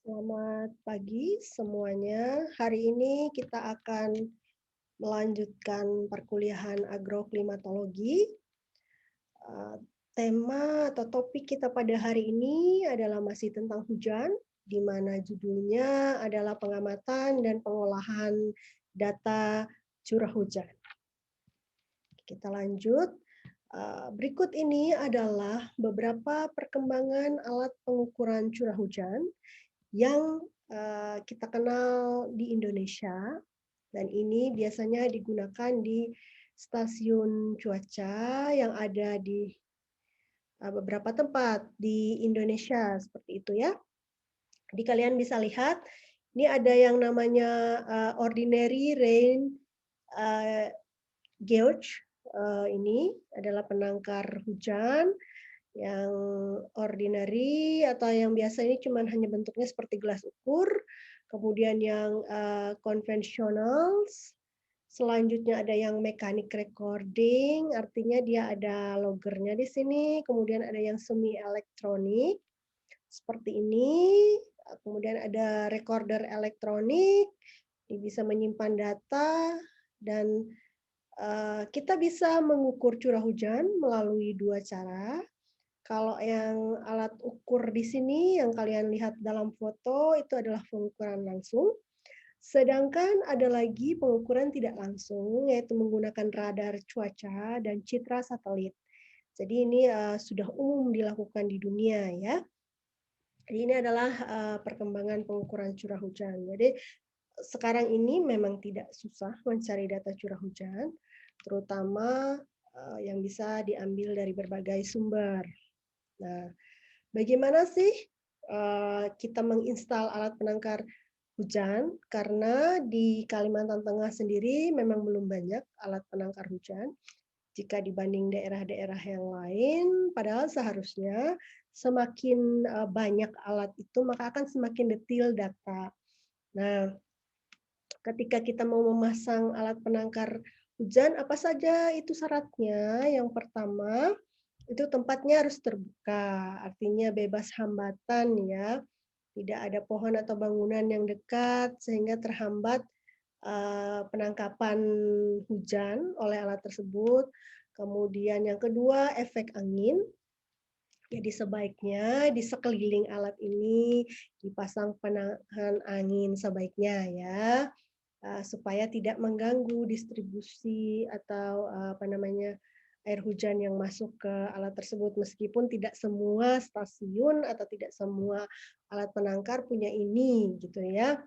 Selamat pagi semuanya. Hari ini kita akan melanjutkan perkuliahan agroklimatologi. Eh, Tema atau topik kita pada hari ini adalah masih tentang hujan, di mana judulnya adalah pengamatan dan pengolahan data curah hujan. Kita lanjut. Berikut ini adalah beberapa perkembangan alat pengukuran curah hujan yang kita kenal di Indonesia, dan ini biasanya digunakan di stasiun cuaca yang ada di beberapa tempat di Indonesia seperti itu ya. Jadi kalian bisa lihat ini ada yang namanya ordinary rain uh, gauge. Ini adalah penangkar hujan yang ordinary atau yang biasa ini cuma hanya bentuknya seperti gelas ukur. Kemudian yang konvensional, selanjutnya ada yang mechanic recording, artinya dia ada logernya di sini. Kemudian ada yang semi elektronik seperti ini. Kemudian ada recorder elektronik, dia bisa menyimpan data, dan kita bisa mengukur curah hujan melalui dua cara. Kalau yang alat ukur di sini yang kalian lihat dalam foto itu adalah pengukuran langsung. Sedangkan ada lagi pengukuran tidak langsung, yaitu menggunakan radar cuaca dan citra satelit. Jadi ini sudah umum dilakukan di dunia ya. Jadi ini adalah perkembangan pengukuran curah hujan. Jadi sekarang ini memang tidak susah mencari data curah hujan, terutama yang bisa diambil dari berbagai sumber. Nah, bagaimana sih kita menginstal alat penangkar hujan? Karena di Kalimantan Tengah sendiri memang belum banyak alat penangkar hujan jika dibanding daerah-daerah yang lain, padahal seharusnya semakin banyak alat itu maka akan semakin detail data. Nah, ketika kita mau memasang alat penangkar hujan, apa saja itu syaratnya? Yang pertama, itu tempatnya harus terbuka, artinya bebas hambatan ya. Tidak ada pohon atau bangunan yang dekat sehingga terhambat penangkapan hujan oleh alat tersebut. Kemudian yang kedua, efek angin. Jadi sebaiknya di sekeliling alat ini dipasang penahan angin sebaiknya ya, supaya tidak mengganggu distribusi atau apa namanya, air hujan yang masuk ke alat tersebut. Meskipun tidak semua stasiun atau tidak semua alat penangkar punya ini gitu ya.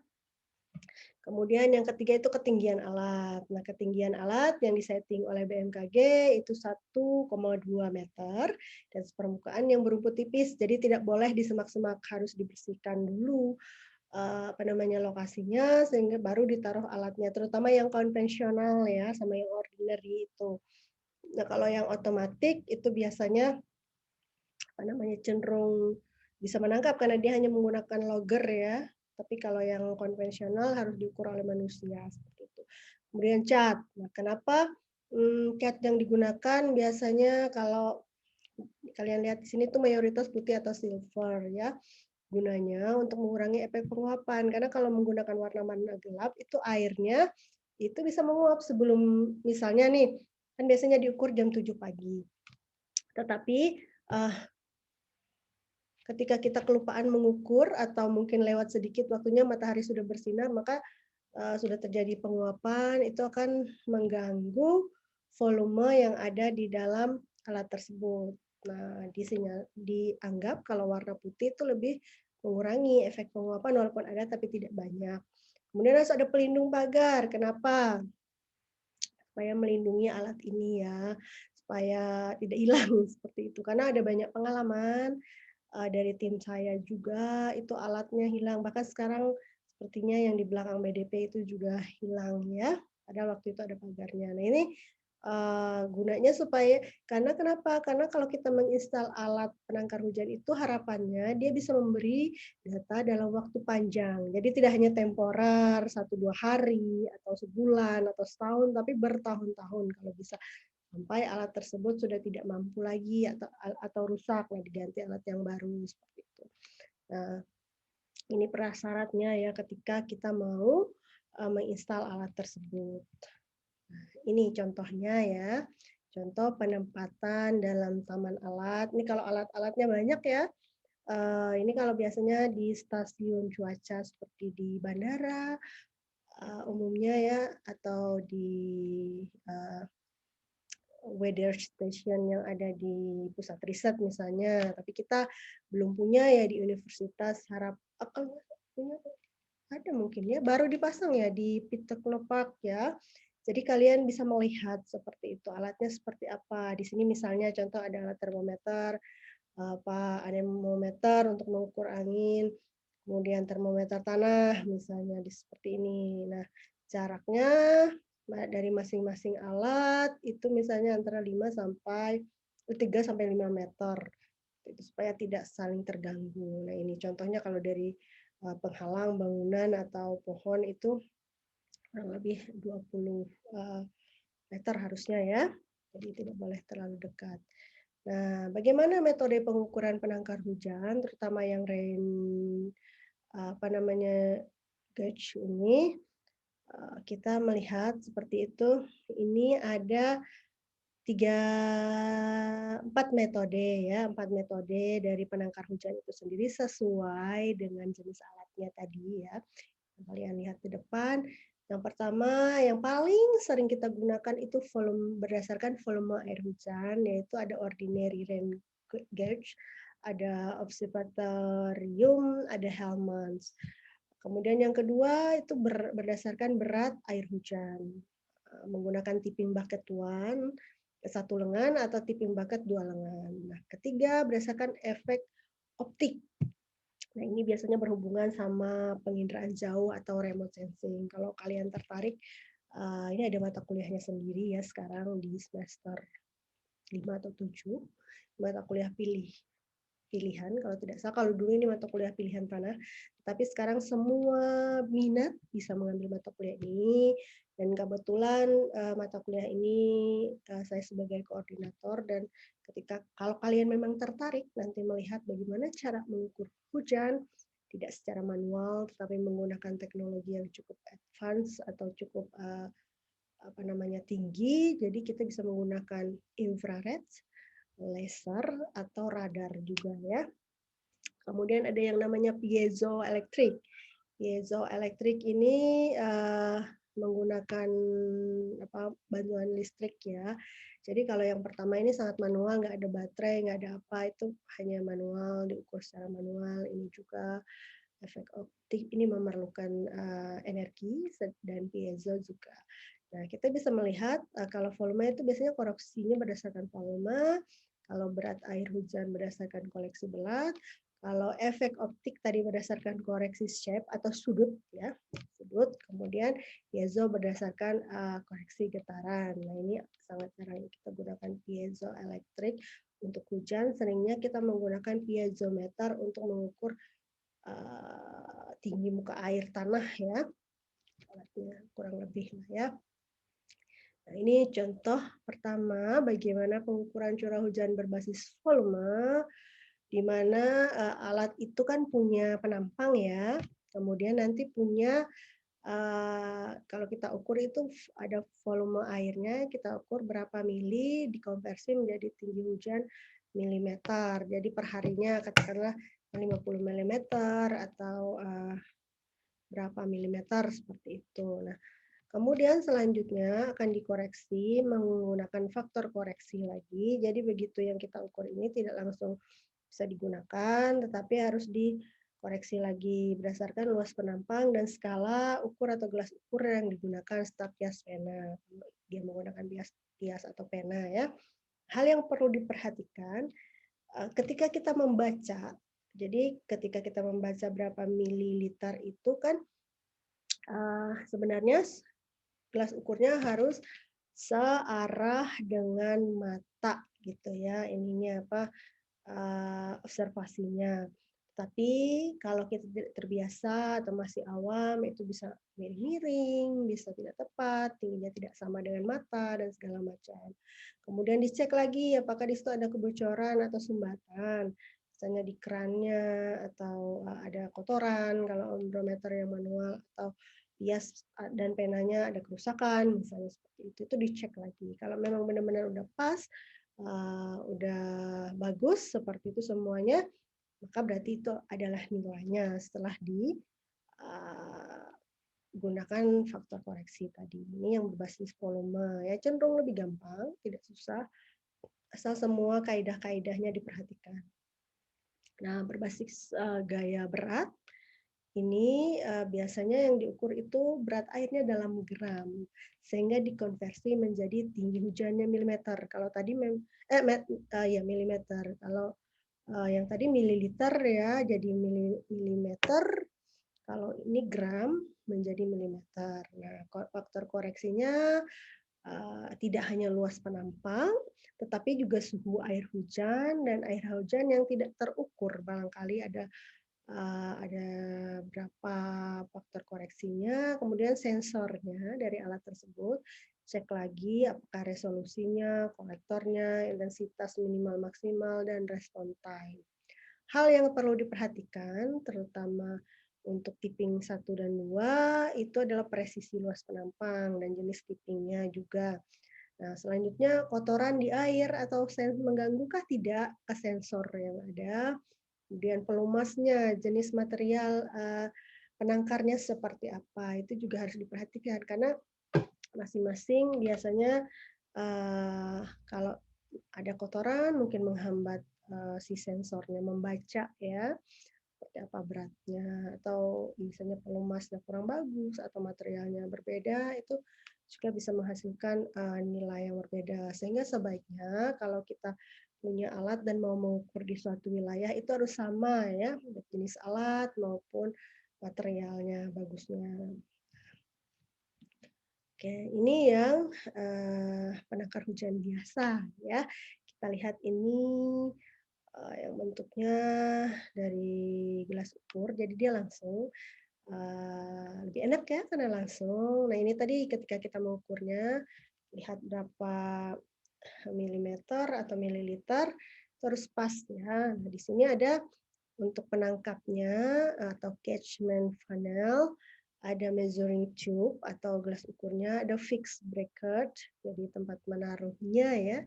Kemudian yang ketiga itu ketinggian alat. Nah, ketinggian alat yang disetting oleh BMKG itu 1,2 meter dan permukaan yang berumput tipis. Jadi tidak boleh di semak-semak, harus dibersihkan dulu apa namanya lokasinya sehingga baru ditaruh alatnya, terutama yang konvensional ya sama yang ordinary itu. Nah, kalau yang otomatis itu biasanya apa namanya cenderung bisa menangkap karena dia hanya menggunakan logger ya. Tapi kalau yang konvensional harus diukur oleh manusia seperti itu. Kemudian cat. Nah, kenapa cat yang digunakan biasanya kalau kalian lihat di sini tuh mayoritas putih atau silver ya. Gunanya untuk mengurangi efek penguapan. Karena kalau menggunakan warna-warna gelap itu airnya itu bisa menguap sebelum misalnya nih kan biasanya diukur jam 7 pagi. Tetapi ketika kita kelupaan mengukur atau mungkin lewat sedikit waktunya matahari sudah bersinar, maka sudah terjadi penguapan, itu akan mengganggu volume yang ada di dalam alat tersebut. Nah, di sini dianggap kalau warna putih itu lebih mengurangi efek penguapan walaupun ada tapi tidak banyak. Kemudian harus ada pelindung pagar. Kenapa? Supaya melindungi alat ini ya, supaya tidak hilang seperti itu. Karena ada banyak pengalaman dari tim saya juga itu alatnya hilang, bahkan sekarang sepertinya yang di belakang BDP itu juga hilang ya, padahal waktu itu ada pagarnya. Nah ini gunanya supaya karena kenapa? Karena kalau kita menginstal alat penangkar hujan itu harapannya dia bisa memberi data dalam waktu panjang. Jadi tidak hanya temporer 1-2 hari atau sebulan atau setahun, tapi bertahun-tahun kalau bisa sampai alat tersebut sudah tidak mampu lagi atau rusak, nah diganti alat yang baru seperti itu. Nah, Ini prasyaratnya ya ketika kita mau menginstal alat tersebut. Nah, ini contohnya ya. Contoh penempatan dalam taman alat. Ini kalau alat-alatnya banyak ya. Ini kalau biasanya di stasiun cuaca seperti di bandara umumnya ya, atau di uh, weather station yang ada di pusat riset misalnya. Tapi kita belum punya ya di universitas. Harap akan punya, ada mungkin ya, baru dipasang ya di Piteknopark ya. Jadi kalian bisa melihat seperti itu, alatnya seperti apa. Di sini misalnya contoh ada alat termometer, anemometer untuk mengukur angin, kemudian termometer tanah misalnya seperti ini. Nah, jaraknya dari masing-masing alat itu misalnya antara 3 sampai 5 meter. Itu supaya tidak saling terganggu. Nah, ini contohnya kalau dari penghalang bangunan atau pohon itu kurang lebih 20 meter harusnya ya. Jadi tidak boleh terlalu dekat. Nah, bagaimana metode pengukuran penangkar hujan, terutama yang rain gauge ini? Kita melihat seperti itu. Ini ada 4 metode dari penangkar hujan itu sendiri sesuai dengan jenis alatnya tadi ya. Kalian lihat di depan. Yang pertama, yang paling sering kita gunakan itu berdasarkan volume air hujan, yaitu ada ordinary rain gauge, ada observatorium, ada Hellmann's. Kemudian yang kedua itu berdasarkan berat air hujan, menggunakan tipping bucket 1 lengan atau tipping bucket 2 lengan. Nah, ketiga berdasarkan efek optik. Nah, ini biasanya berhubungan sama penginderaan jauh atau remote sensing. Kalau kalian tertarik, ini ada mata kuliahnya sendiri ya sekarang di semester 5 atau 7, mata kuliah pilihan kalau tidak salah. Kalau dulu ini mata kuliah pilihan tanah, tapi sekarang semua minat bisa mengambil mata kuliah ini. Dan kebetulan mata kuliah ini saya sebagai koordinator, dan kalau kalian memang tertarik nanti melihat bagaimana cara mengukur hujan tidak secara manual tetapi menggunakan teknologi yang cukup advance atau cukup tinggi, jadi kita bisa menggunakan infrared, laser atau radar juga ya. Kemudian ada yang namanya piezoelectric. Piezoelectric ini menggunakan bantuan listrik ya. Jadi kalau yang pertama ini sangat manual, nggak ada baterai, nggak ada apa, itu hanya manual, diukur secara manual. Ini juga efek optik ini memerlukan energi, dan piezo juga. Nah, kita bisa melihat kalau volume itu biasanya koreksinya berdasarkan volume, kalau berat air hujan berdasarkan koleksi berat, kalau efek optik tadi berdasarkan koreksi shape atau sudut ya, sudut, kemudian piezo berdasarkan koreksi getaran. Nah, ini sangat jarang kita gunakan piezoelektrik untuk hujan, seringnya kita menggunakan piezometer untuk mengukur tinggi muka air tanah ya, alatnya kurang lebih lah ya. Nah, ini contoh pertama bagaimana pengukuran curah hujan berbasis volume, di mana alat itu kan punya penampang ya, kemudian nanti punya kalau kita ukur itu ada volume airnya, kita ukur berapa mili, dikonversi menjadi tinggi hujan milimeter. Jadi perharinya katakanlah 50 milimeter atau berapa milimeter seperti itu. Nah, kemudian selanjutnya akan dikoreksi menggunakan faktor koreksi lagi. Jadi begitu yang kita ukur ini tidak langsung bisa digunakan, tetapi harus dikoreksi lagi berdasarkan luas penampang dan skala ukur atau gelas ukur yang digunakan serta pias pena. Dia menggunakan pias atau pena ya. Hal yang perlu diperhatikan ketika kita membaca, jadi ketika kita membaca berapa mililiter itu kan sebenarnya gelas ukurnya harus searah dengan mata gitu ya, ininya observasinya. Tapi kalau kita tidak terbiasa atau masih awam, itu bisa miring-miring, bisa tidak tepat, tingginya tidak sama dengan mata, dan segala macam. Kemudian dicek lagi apakah di situ ada kebocoran atau sumbatan. misalnya di kerannya atau ada kotoran kalau ombrometer yang manual atau bias dan penanya ada kerusakan misalnya seperti itu dicek lagi. Kalau memang benar-benar udah pas, udah bagus seperti itu semuanya, maka berarti itu adalah nilainya setelah gunakan faktor koreksi tadi. Ini yang berbasis volume ya, cenderung lebih gampang, tidak susah, asal semua kaidah-kaidahnya diperhatikan. Nah, berbasis gaya berat, ini biasanya yang diukur itu berat airnya dalam gram, sehingga dikonversi menjadi tinggi hujannya milimeter. Kalau tadi ya milimeter. Kalau yang tadi mililiter ya, jadi milimeter. Kalau ini gram menjadi milimeter. Nah, faktor koreksinya tidak hanya luas penampang, tetapi juga suhu air hujan dan air hujan yang tidak terukur. Barangkali ada berapa faktor koreksinya, kemudian sensornya dari alat tersebut, cek lagi apakah resolusinya, kolektornya, intensitas minimal maksimal, dan respon time. Hal yang perlu diperhatikan, terutama untuk tipping 1 dan 2, itu adalah presisi luas penampang dan jenis tippingnya juga. Nah, selanjutnya kotoran di air atau mengganggu tidak ke sensor yang ada. Kemudian pelumasnya, jenis material penangkarnya seperti apa, itu juga harus diperhatikan karena masing-masing biasanya kalau ada kotoran mungkin menghambat si sensornya membaca ya seperti apa beratnya atau misalnya pelumasnya kurang bagus atau materialnya berbeda itu juga bisa menghasilkan nilai yang berbeda sehingga sebaiknya kalau kita punya alat dan mau mengukur di suatu wilayah itu harus sama ya jenis alat maupun materialnya bagusnya. Oke, ini yang penangkar hujan biasa ya. Kita lihat ini yang bentuknya dari gelas ukur, jadi dia langsung lebih enak ya karena langsung. Nah ini tadi ketika kita mengukurnya, lihat berapa milimeter atau mililiter, terus pas ya. Nah di sini ada untuk penangkapnya atau catchment funnel, ada measuring tube atau gelas ukurnya, ada fixed bracket, jadi tempat menaruhnya ya,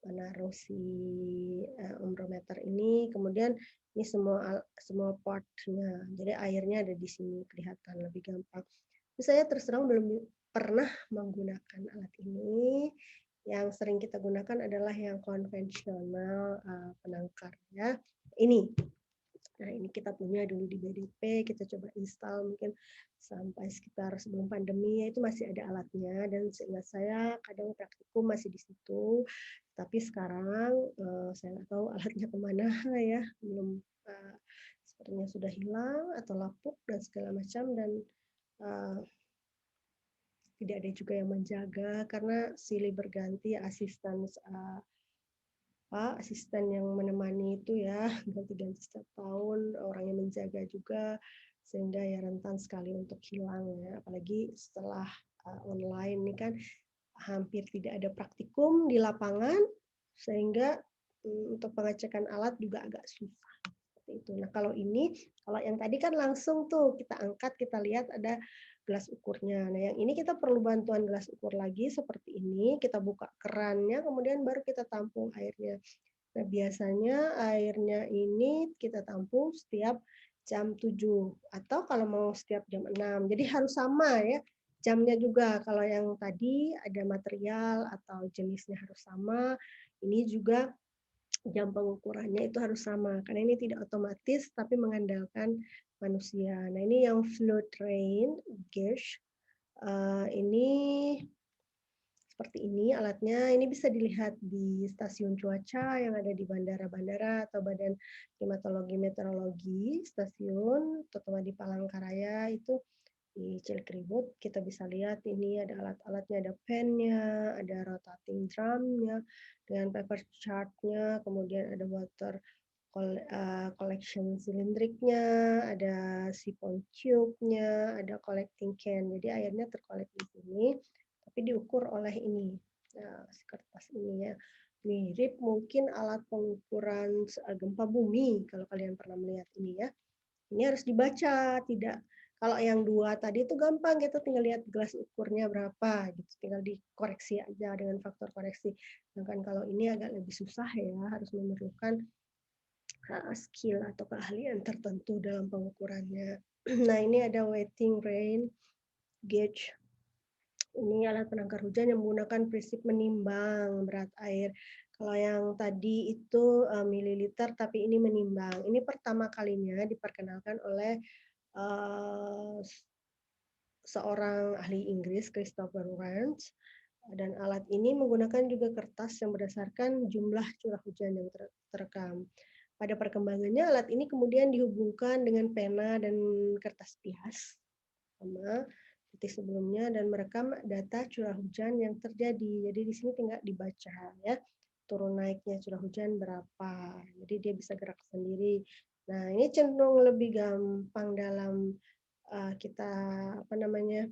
menaruh si ombrometer ini, kemudian ini semua part-nya, jadi airnya ada di sini kelihatan lebih gampang. Tapi saya terus terang belum pernah menggunakan alat ini. Yang sering kita gunakan adalah yang konvensional penangkar ya. Ini. Nah, ini kita punya dulu di BDP, kita coba install mungkin sampai sekitar sebelum pandemi ya itu masih ada alatnya dan seingat saya kadang praktikum masih di situ. Tapi sekarang saya nggak tahu alatnya kemana ya, belum sepertinya sudah hilang atau lapuk dan segala macam dan tidak ada juga yang menjaga karena silih berganti asisten yang menemani itu ya ganti-ganti setiap tahun orang yang menjaga juga sehingga ya rentan sekali untuk hilang ya apalagi setelah online ini kan hampir tidak ada praktikum di lapangan sehingga untuk pengecekan alat juga agak susah seperti itu. Nah kalau yang tadi kan langsung tuh kita angkat kita lihat ada gelas ukurnya. Nah, yang ini kita perlu bantuan gelas ukur lagi seperti ini. Kita buka kerannya, kemudian baru kita tampung airnya. Nah, biasanya airnya ini kita tampung setiap jam 7 atau kalau mau setiap jam 6. Jadi harus sama ya. Jamnya juga kalau yang tadi ada material atau jenisnya harus sama. Ini juga jam pengukurannya itu harus sama karena ini tidak otomatis tapi mengandalkan manusia. Nah, ini yang flow train gauge. Ini seperti ini alatnya. Ini bisa dilihat di stasiun cuaca yang ada di bandara-bandara atau Badan Klimatologi Meteorologi stasiun, terutama di Palangkaraya itu di Cilikriwut kita bisa lihat ini ada alat-alatnya, ada pennya, ada rotating drumnya dengan paper chartnya, kemudian ada water collection silindriknya, ada siphon tube-nya, ada collecting can. Jadi airnya terkolek di sini, tapi diukur oleh ini, si kertas ini ya. Mirip mungkin alat pengukuran gempa bumi kalau kalian pernah melihat ini ya. Ini harus dibaca, tidak kalau yang 2 tadi itu gampang gitu tinggal lihat gelas ukurnya berapa gitu, tinggal dikoreksi aja dengan faktor koreksi. Sedangkan kalau ini agak lebih susah ya, harus memerlukan, skill atau keahlian tertentu dalam pengukurannya. Nah, ini ada wetting rain gauge. Ini alat penangkar hujan yang menggunakan prinsip menimbang berat air. Kalau yang tadi itu, mililiter, tapi ini menimbang. Ini pertama kalinya diperkenalkan oleh, eee, seorang ahli Inggris, Christopher Wren, dan alat ini menggunakan juga kertas yang berdasarkan jumlah curah hujan yang terekam. Pada perkembangannya, alat ini kemudian dihubungkan dengan pena dan kertas pias sama seperti sebelumnya dan merekam data curah hujan yang terjadi. Jadi di sini tinggal dibaca ya, turun naiknya curah hujan berapa. Jadi dia bisa gerak sendiri. Nah, ini cenderung lebih gampang dalam kita apa namanya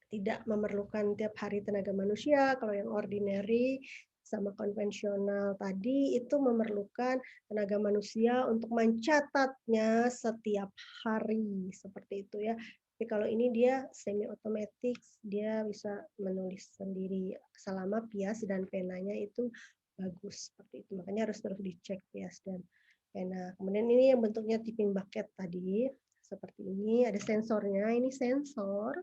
tidak memerlukan tiap hari tenaga manusia. Kalau yang ordinary sama konvensional tadi itu memerlukan tenaga manusia untuk mencatatnya setiap hari seperti itu ya. Tapi kalau ini dia semi otomatis, dia bisa menulis sendiri selama pias dan penanya itu bagus seperti itu. Makanya harus terus dicek pias dan pena. Kemudian ini yang bentuknya tipping bucket tadi seperti ini, ada sensornya. Ini sensor.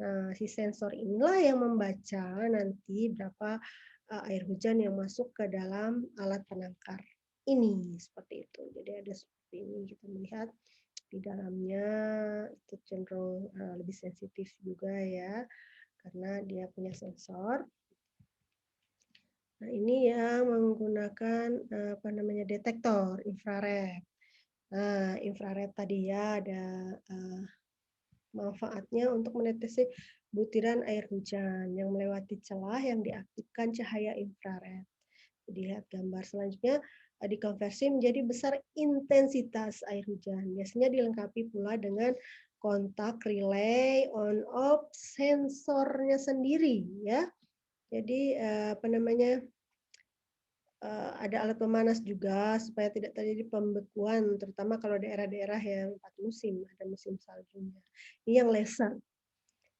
Nah, si sensor inilah yang membaca nanti berapa air hujan yang masuk ke dalam alat penangkar ini, seperti itu. Jadi ada seperti ini kita melihat di dalamnya itu cenderung lebih sensitif juga ya, karena dia punya sensor. Nah, ini yang menggunakan apa namanya detektor infrared. Nah, infrared tadi ya ada manfaatnya untuk mendeteksi butiran air hujan yang melewati celah yang diaktifkan cahaya infrared. Dilihat gambar selanjutnya dikonversi menjadi besar intensitas air hujan. Biasanya dilengkapi pula dengan kontak relay on off sensornya sendiri ya. Jadi apa namanya ada alat pemanas juga supaya tidak terjadi pembekuan, terutama kalau daerah-daerah yang 4 musim, ada musim saljunya. Ini yang laser.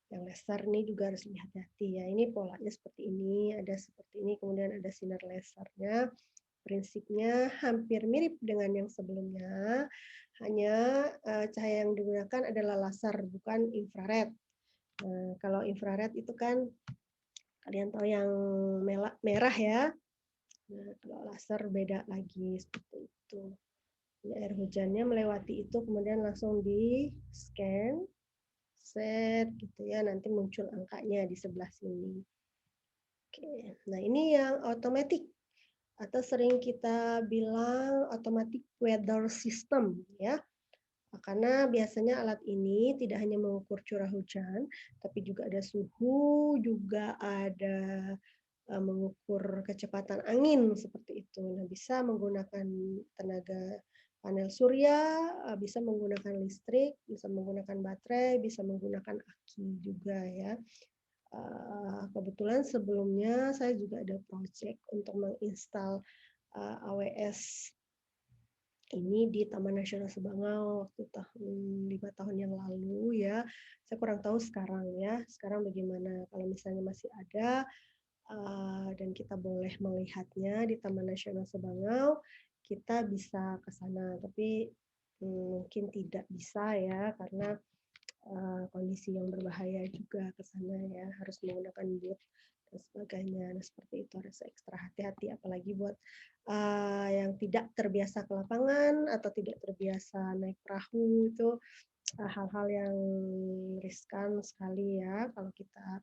Yang laser ini juga harus hati-hati ya. Ini polanya seperti ini, ada seperti ini, kemudian ada sinar lasernya. Prinsipnya hampir mirip dengan yang sebelumnya, hanya cahaya yang digunakan adalah laser, bukan infrared. Kalau infrared itu kan kalian tahu yang merah ya. Nah, kalau laser beda lagi seperti itu. Ini air hujannya melewati itu kemudian langsung di scan, set gitu ya, nanti muncul angkanya di sebelah sini. Oke, nah ini yang automatic atau sering kita bilang automatic weather system ya. Karena biasanya alat ini tidak hanya mengukur curah hujan, tapi juga ada suhu, juga ada mengukur kecepatan angin seperti itu. Nah, bisa menggunakan tenaga panel surya, bisa menggunakan listrik, bisa menggunakan baterai, bisa menggunakan aki juga ya. Kebetulan sebelumnya saya juga ada project untuk menginstal AWS ini di Taman Nasional Sebangau waktu tahun 5 tahun yang lalu ya. Saya kurang tahu sekarang ya. Sekarang bagaimana kalau misalnya masih ada dan kita boleh melihatnya di Taman Nasional Sebangau, kita bisa ke sana. Tapi mungkin tidak bisa ya karena kondisi yang berbahaya juga ke sana ya, harus menggunakan boot dan sebagainya. Nah, seperti itu harus ekstra hati-hati apalagi buat yang tidak terbiasa ke lapangan atau tidak terbiasa naik perahu itu hal-hal yang riskan sekali ya kalau kita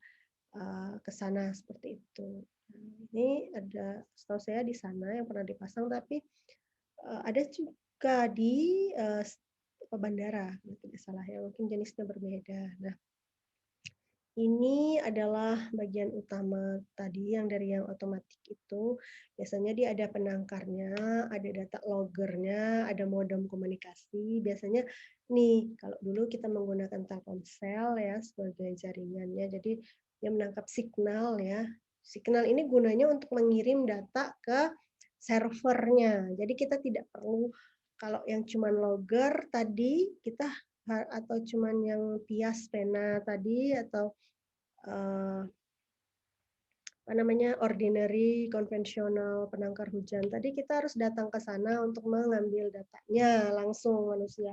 ke sana seperti itu. Nah, ini ada setahu saya di sana yang pernah dipasang tapi ada juga di bandara kalau tidak salah ya, mungkin jenisnya berbeda. Nah, ini adalah bagian utama tadi yang dari yang otomatis itu, biasanya dia ada penangkarnya, ada data loggernya, ada modem komunikasi. Biasanya nih, kalau dulu kita menggunakan Telkomsel ya sebagai jaringannya, jadi dia menangkap signal ya, Signal ini gunanya untuk mengirim data ke servernya. Jadi kita tidak perlu kalau yang cuman logger tadi kita atau cuman yang pias pena tadi atau eh, apa namanya ordinary konvensional penangkar hujan tadi kita harus datang ke sana untuk mengambil datanya langsung manusia.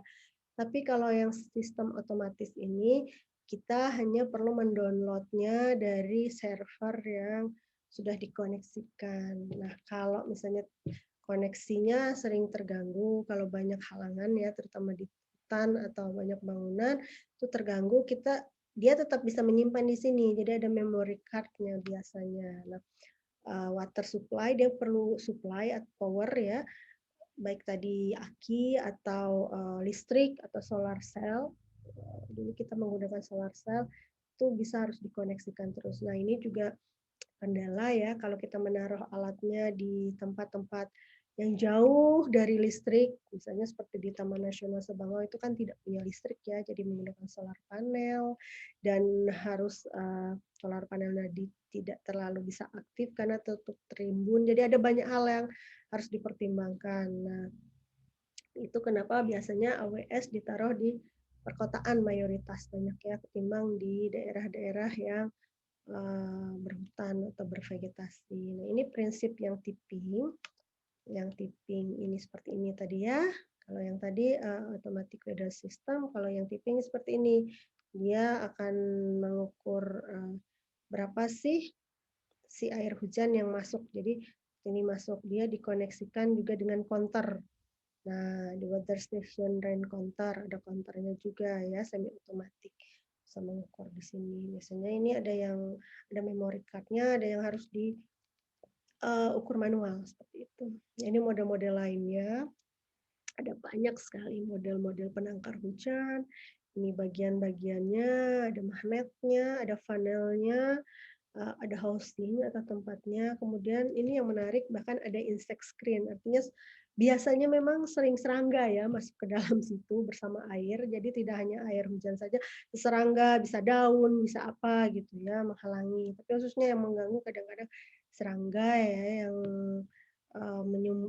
Tapi kalau yang sistem otomatis ini, kita hanya perlu mendownloadnya dari server yang sudah dikoneksikan. Nah, kalau misalnya koneksinya sering terganggu, kalau banyak halangan ya, terutama di hutan atau banyak bangunan, itu terganggu, dia tetap bisa menyimpan di sini. Jadi ada memory card-nya biasanya. Nah, water supply dia perlu supply atau power ya, baik tadi aki atau listrik atau solar cell. Dulu kita menggunakan solar cell itu bisa harus dikoneksikan terus. Nah ini juga kendala ya kalau kita menaruh alatnya di tempat-tempat yang jauh dari listrik, misalnya seperti di Taman Nasional Sebangau itu kan tidak punya listrik ya, jadi menggunakan solar panel dan harus solar panelnya tidak terlalu bisa aktif karena tutup terimbun. Jadi ada banyak hal yang harus dipertimbangkan. Nah, itu kenapa biasanya AWS ditaruh di perkotaan mayoritas banyak ya ketimbang di daerah-daerah yang berhutan atau bervegetasi. Nah, ini prinsip yang tipping. Yang tipping ini seperti ini tadi ya. Kalau yang tadi automatic weather system, kalau yang tipping seperti ini. Dia akan mengukur berapa sih si air hujan yang masuk. Jadi ini masuk, dia dikoneksikan juga dengan counter. Nah, di weather station rain counter ada counternya juga ya, semi otomatis bisa mengukur di sini. Biasanya ini ada memory card-nya, ada yang harus diukur manual seperti itu. Ini model-model lainnya ada banyak sekali model-model penangkar hujan. Ini bagian-bagiannya, ada magnetnya, ada funnelnya, ada housing atau tempatnya. Kemudian ini yang menarik bahkan ada insect screen. Artinya biasanya memang sering serangga ya masuk ke dalam situ bersama air. Jadi tidak hanya air hujan saja, serangga bisa daun, bisa apa gitu ya menghalangi. Tapi khususnya yang mengganggu kadang-kadang serangga ya yang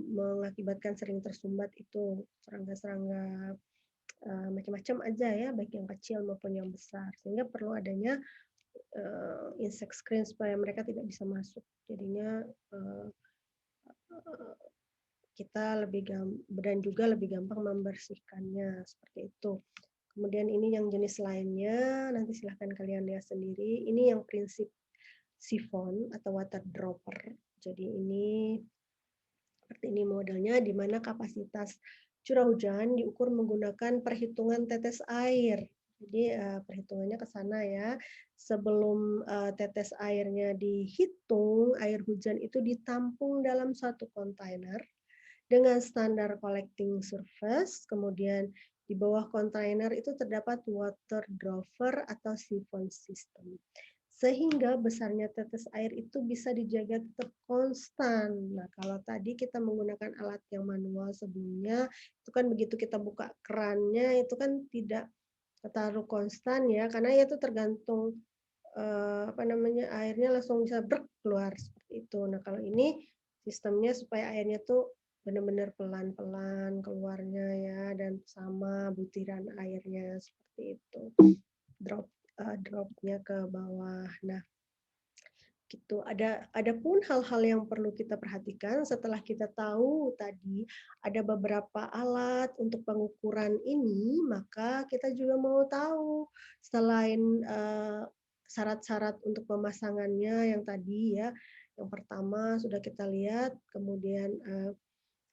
mengakibatkan sering tersumbat itu serangga-serangga macam-macam aja ya, baik yang kecil maupun yang besar. Sehingga perlu adanya insect screen supaya mereka tidak bisa masuk. Jadinya kita dan juga lebih gampang membersihkannya seperti itu. Kemudian ini yang jenis lainnya, nanti silahkan kalian lihat sendiri. Ini yang prinsip siphon atau water dropper. Jadi ini seperti ini modelnya, di mana kapasitas curah hujan diukur menggunakan perhitungan tetes air. Jadi perhitungannya ke sana ya. Sebelum tetes airnya dihitung, air hujan itu ditampung dalam satu kontainer dengan standar collecting surface. Kemudian di bawah kontainer itu terdapat water dropper atau siphon system. Sehingga besarnya tetes air itu bisa dijaga tetap konstan. Nah, kalau tadi kita menggunakan alat yang manual sebelumnya, itu kan begitu kita buka kerannya itu kan tidak terlalu konstan ya, karena itu tergantung apa namanya airnya langsung bisa brek keluar seperti itu. Nah, kalau ini sistemnya supaya airnya tuh benar-benar pelan-pelan keluarnya ya dan sama butiran airnya seperti itu. Dropnya ke bawah. Nah, gitu. Ada pun hal-hal yang perlu kita perhatikan setelah kita tahu tadi ada beberapa alat untuk pengukuran ini, maka kita juga mau tahu selain syarat-syarat untuk pemasangannya yang tadi ya, yang pertama sudah kita lihat, kemudian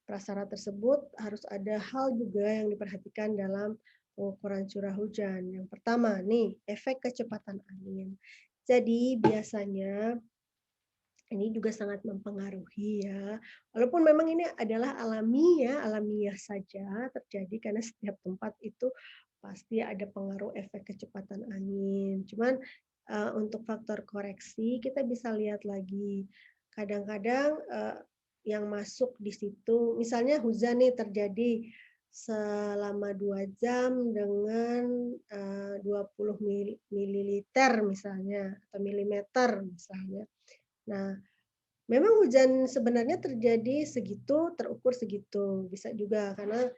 prasyarat tersebut harus ada hal juga yang diperhatikan dalam pengukuran curah hujan. Yang pertama nih, efek kecepatan angin. Jadi biasanya ini juga sangat mempengaruhi ya. Walaupun memang ini adalah alamiah saja terjadi karena setiap tempat itu pasti ada pengaruh efek kecepatan angin. Cuman untuk faktor koreksi kita bisa lihat lagi. Kadang-kadang yang masuk di situ, misalnya hujan nih terjadi selama 2 jam dengan 20 mililiter misalnya atau milimeter misalnya. Nah, memang hujan sebenarnya terjadi segitu, terukur segitu, bisa juga karena,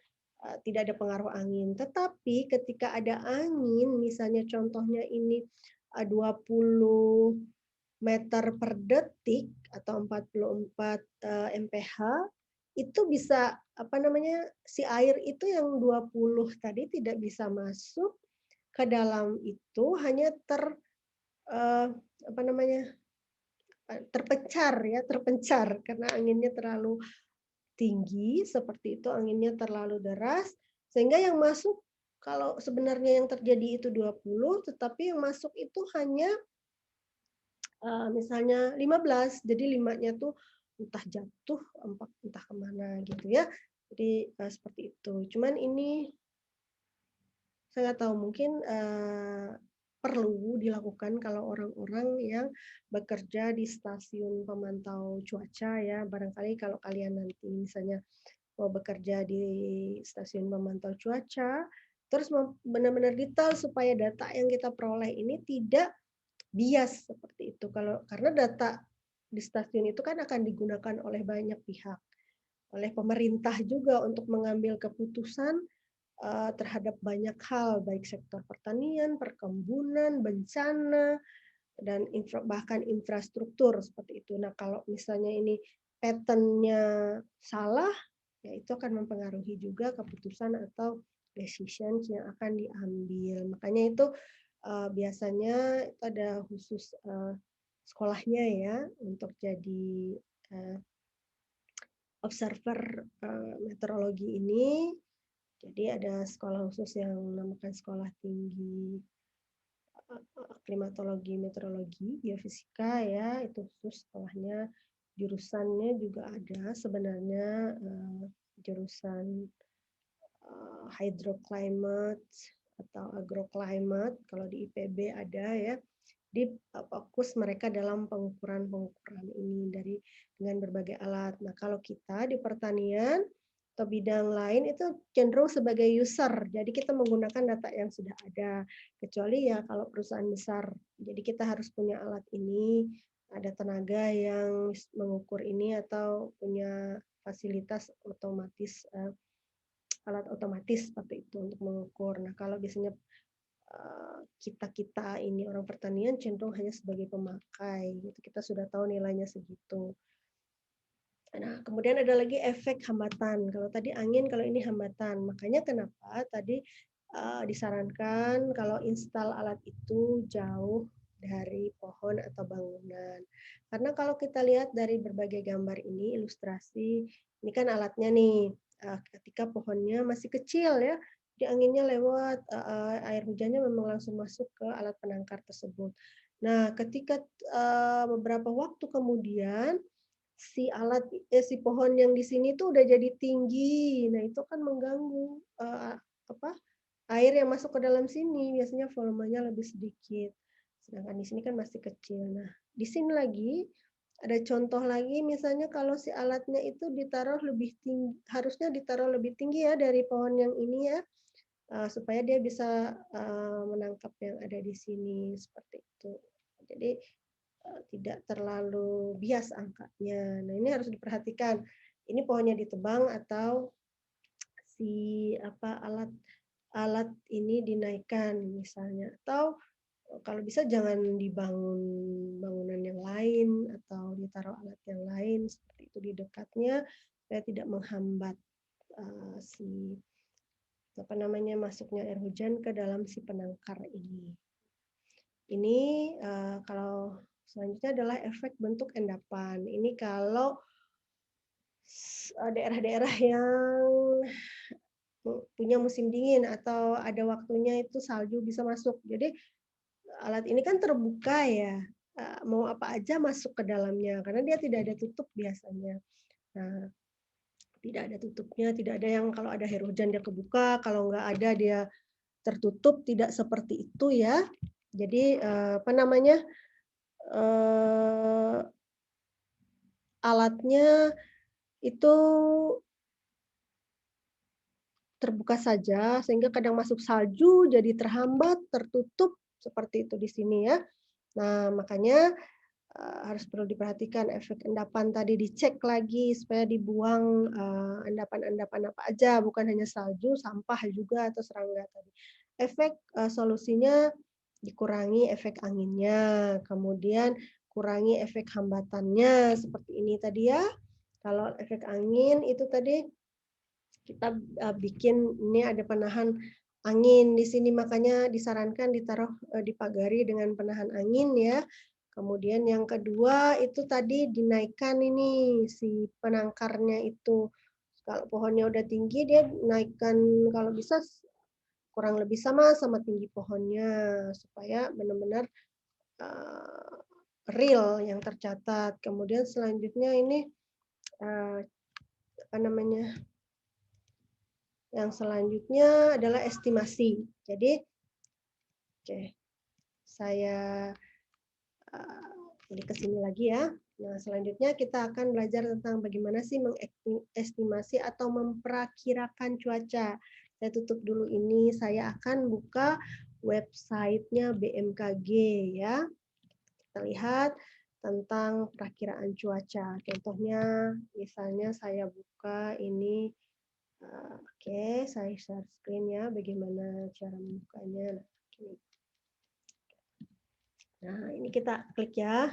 tidak ada pengaruh angin. Tetapi ketika ada angin, misalnya contohnya ini, 20 meter per detik atau 44, mph, itu bisa, apa namanya, si air itu yang 20 tadi tidak bisa masuk ke dalam itu, hanya apa namanya, terpencar ya, terpencar karena anginnya terlalu tinggi, seperti itu, anginnya terlalu deras, sehingga yang masuk kalau sebenarnya yang terjadi itu 20, tetapi yang masuk itu hanya, misalnya 15, jadi 5-nya tuh entah jatuh, entah kemana gitu ya. Jadi, seperti itu. Cuman ini saya nggak tahu mungkin, perlu dilakukan kalau orang-orang yang bekerja di stasiun pemantau cuaca ya, barangkali kalau kalian nanti misalnya mau bekerja di stasiun pemantau cuaca, terus benar-benar detail supaya data yang kita peroleh ini tidak bias seperti itu. Karena data di stasiun itu kan akan digunakan oleh banyak pihak, oleh pemerintah juga untuk mengambil keputusan terhadap banyak hal, baik sektor pertanian, perkebunan, bencana, dan bahkan infrastruktur seperti itu. Nah, kalau misalnya ini pattern-nya salah, ya itu akan mempengaruhi juga keputusan atau decisions yang akan diambil. Makanya itu biasanya itu ada khusus sekolahnya ya untuk jadi observer meteorologi ini. Jadi ada sekolah khusus yang namakan Sekolah Tinggi Klimatologi, Meteorologi, Geofisika ya, itu khusus sekolahnya. Jurusannya juga ada sebenarnya jurusan hydroclimate atau agroclimate, kalau di IPB ada ya. Di fokus mereka dalam pengukuran-pengukuran ini dengan berbagai alat. Nah, kalau kita di pertanian atau bidang lain itu cenderung sebagai user. Jadi kita menggunakan data yang sudah ada. Kecuali ya kalau perusahaan besar. Jadi kita harus punya alat ini, ada tenaga yang mengukur ini atau punya fasilitas otomatis alat otomatis seperti itu untuk mengukur. Nah, kalau biasanya kita-kita ini orang pertanian cenderung hanya sebagai pemakai gitu. Kita sudah tahu nilainya segitu. Nah, kemudian ada lagi efek hambatan. Kalau tadi angin, kalau ini hambatan. Makanya kenapa tadi disarankan kalau install alat itu jauh dari pohon atau bangunan. Karena kalau kita lihat dari berbagai gambar ini, ilustrasi, ini kan alatnya nih, ketika pohonnya masih kecil ya, di anginnya lewat, air hujannya memang langsung masuk ke alat penangkar tersebut. Nah, ketika beberapa waktu kemudian si pohon yang di sini tuh udah jadi tinggi. Nah, itu kan mengganggu apa? Air yang masuk ke dalam sini, biasanya volumenya lebih sedikit. Sedangkan di sini kan masih kecil. Nah, di sini lagi ada contoh lagi misalnya kalau si alatnya itu ditaruh lebih tinggi, harusnya ditaruh lebih tinggi ya dari pohon yang ini ya, supaya dia bisa menangkap yang ada di sini seperti itu. Jadi tidak terlalu bias angkanya. Nah, ini harus diperhatikan. Ini pohonnya ditebang atau alat alat ini dinaikkan misalnya, atau kalau bisa jangan dibangun bangunan yang lain atau ditaruh alat yang lain seperti itu di dekatnya supaya tidak menghambat si apa namanya masuknya air hujan ke dalam si penangkar ini. Ini kalau selanjutnya adalah efek bentuk endapan. Ini kalau daerah-daerah yang punya musim dingin atau ada waktunya itu salju bisa masuk. Jadi alat ini kan terbuka ya, mau apa aja masuk ke dalamnya karena dia tidak ada tutup biasanya. Nah, tidak ada tutupnya, tidak ada yang kalau ada air hujan dia kebuka, kalau nggak ada dia tertutup, tidak seperti itu ya. Jadi apa namanya, alatnya itu terbuka saja sehingga kadang masuk salju jadi terhambat, tertutup seperti itu di sini ya. Nah, makanya harus perlu diperhatikan efek endapan tadi, dicek lagi supaya dibuang, endapan-endapan apa aja, bukan hanya salju, sampah juga atau serangga tadi. Efek, solusinya dikurangi efek anginnya, kemudian kurangi efek hambatannya seperti ini tadi ya. Kalau efek angin itu tadi kita, bikin ini ada penahan angin di sini, makanya disarankan ditaruh, dipagari dengan penahan angin ya. Kemudian yang kedua itu tadi dinaikkan ini si penangkarnya itu. Kalau pohonnya udah tinggi dia naikkan kalau bisa kurang lebih sama sama tinggi pohonnya supaya benar-benar, eee, real yang tercatat. Kemudian selanjutnya ini, apa namanya, yang selanjutnya adalah estimasi. Jadi oke, saya, ini ke sini lagi ya. Nah, selanjutnya kita akan belajar tentang bagaimana sih mengestimasi atau memperakirakan cuaca. Saya tutup dulu ini, saya akan buka website-nya BMKG ya. Kita lihat tentang perakiraan cuaca. Contohnya, misalnya saya buka ini, oke, saya share screen ya, bagaimana cara membukanya. Nah, ini kita klik ya.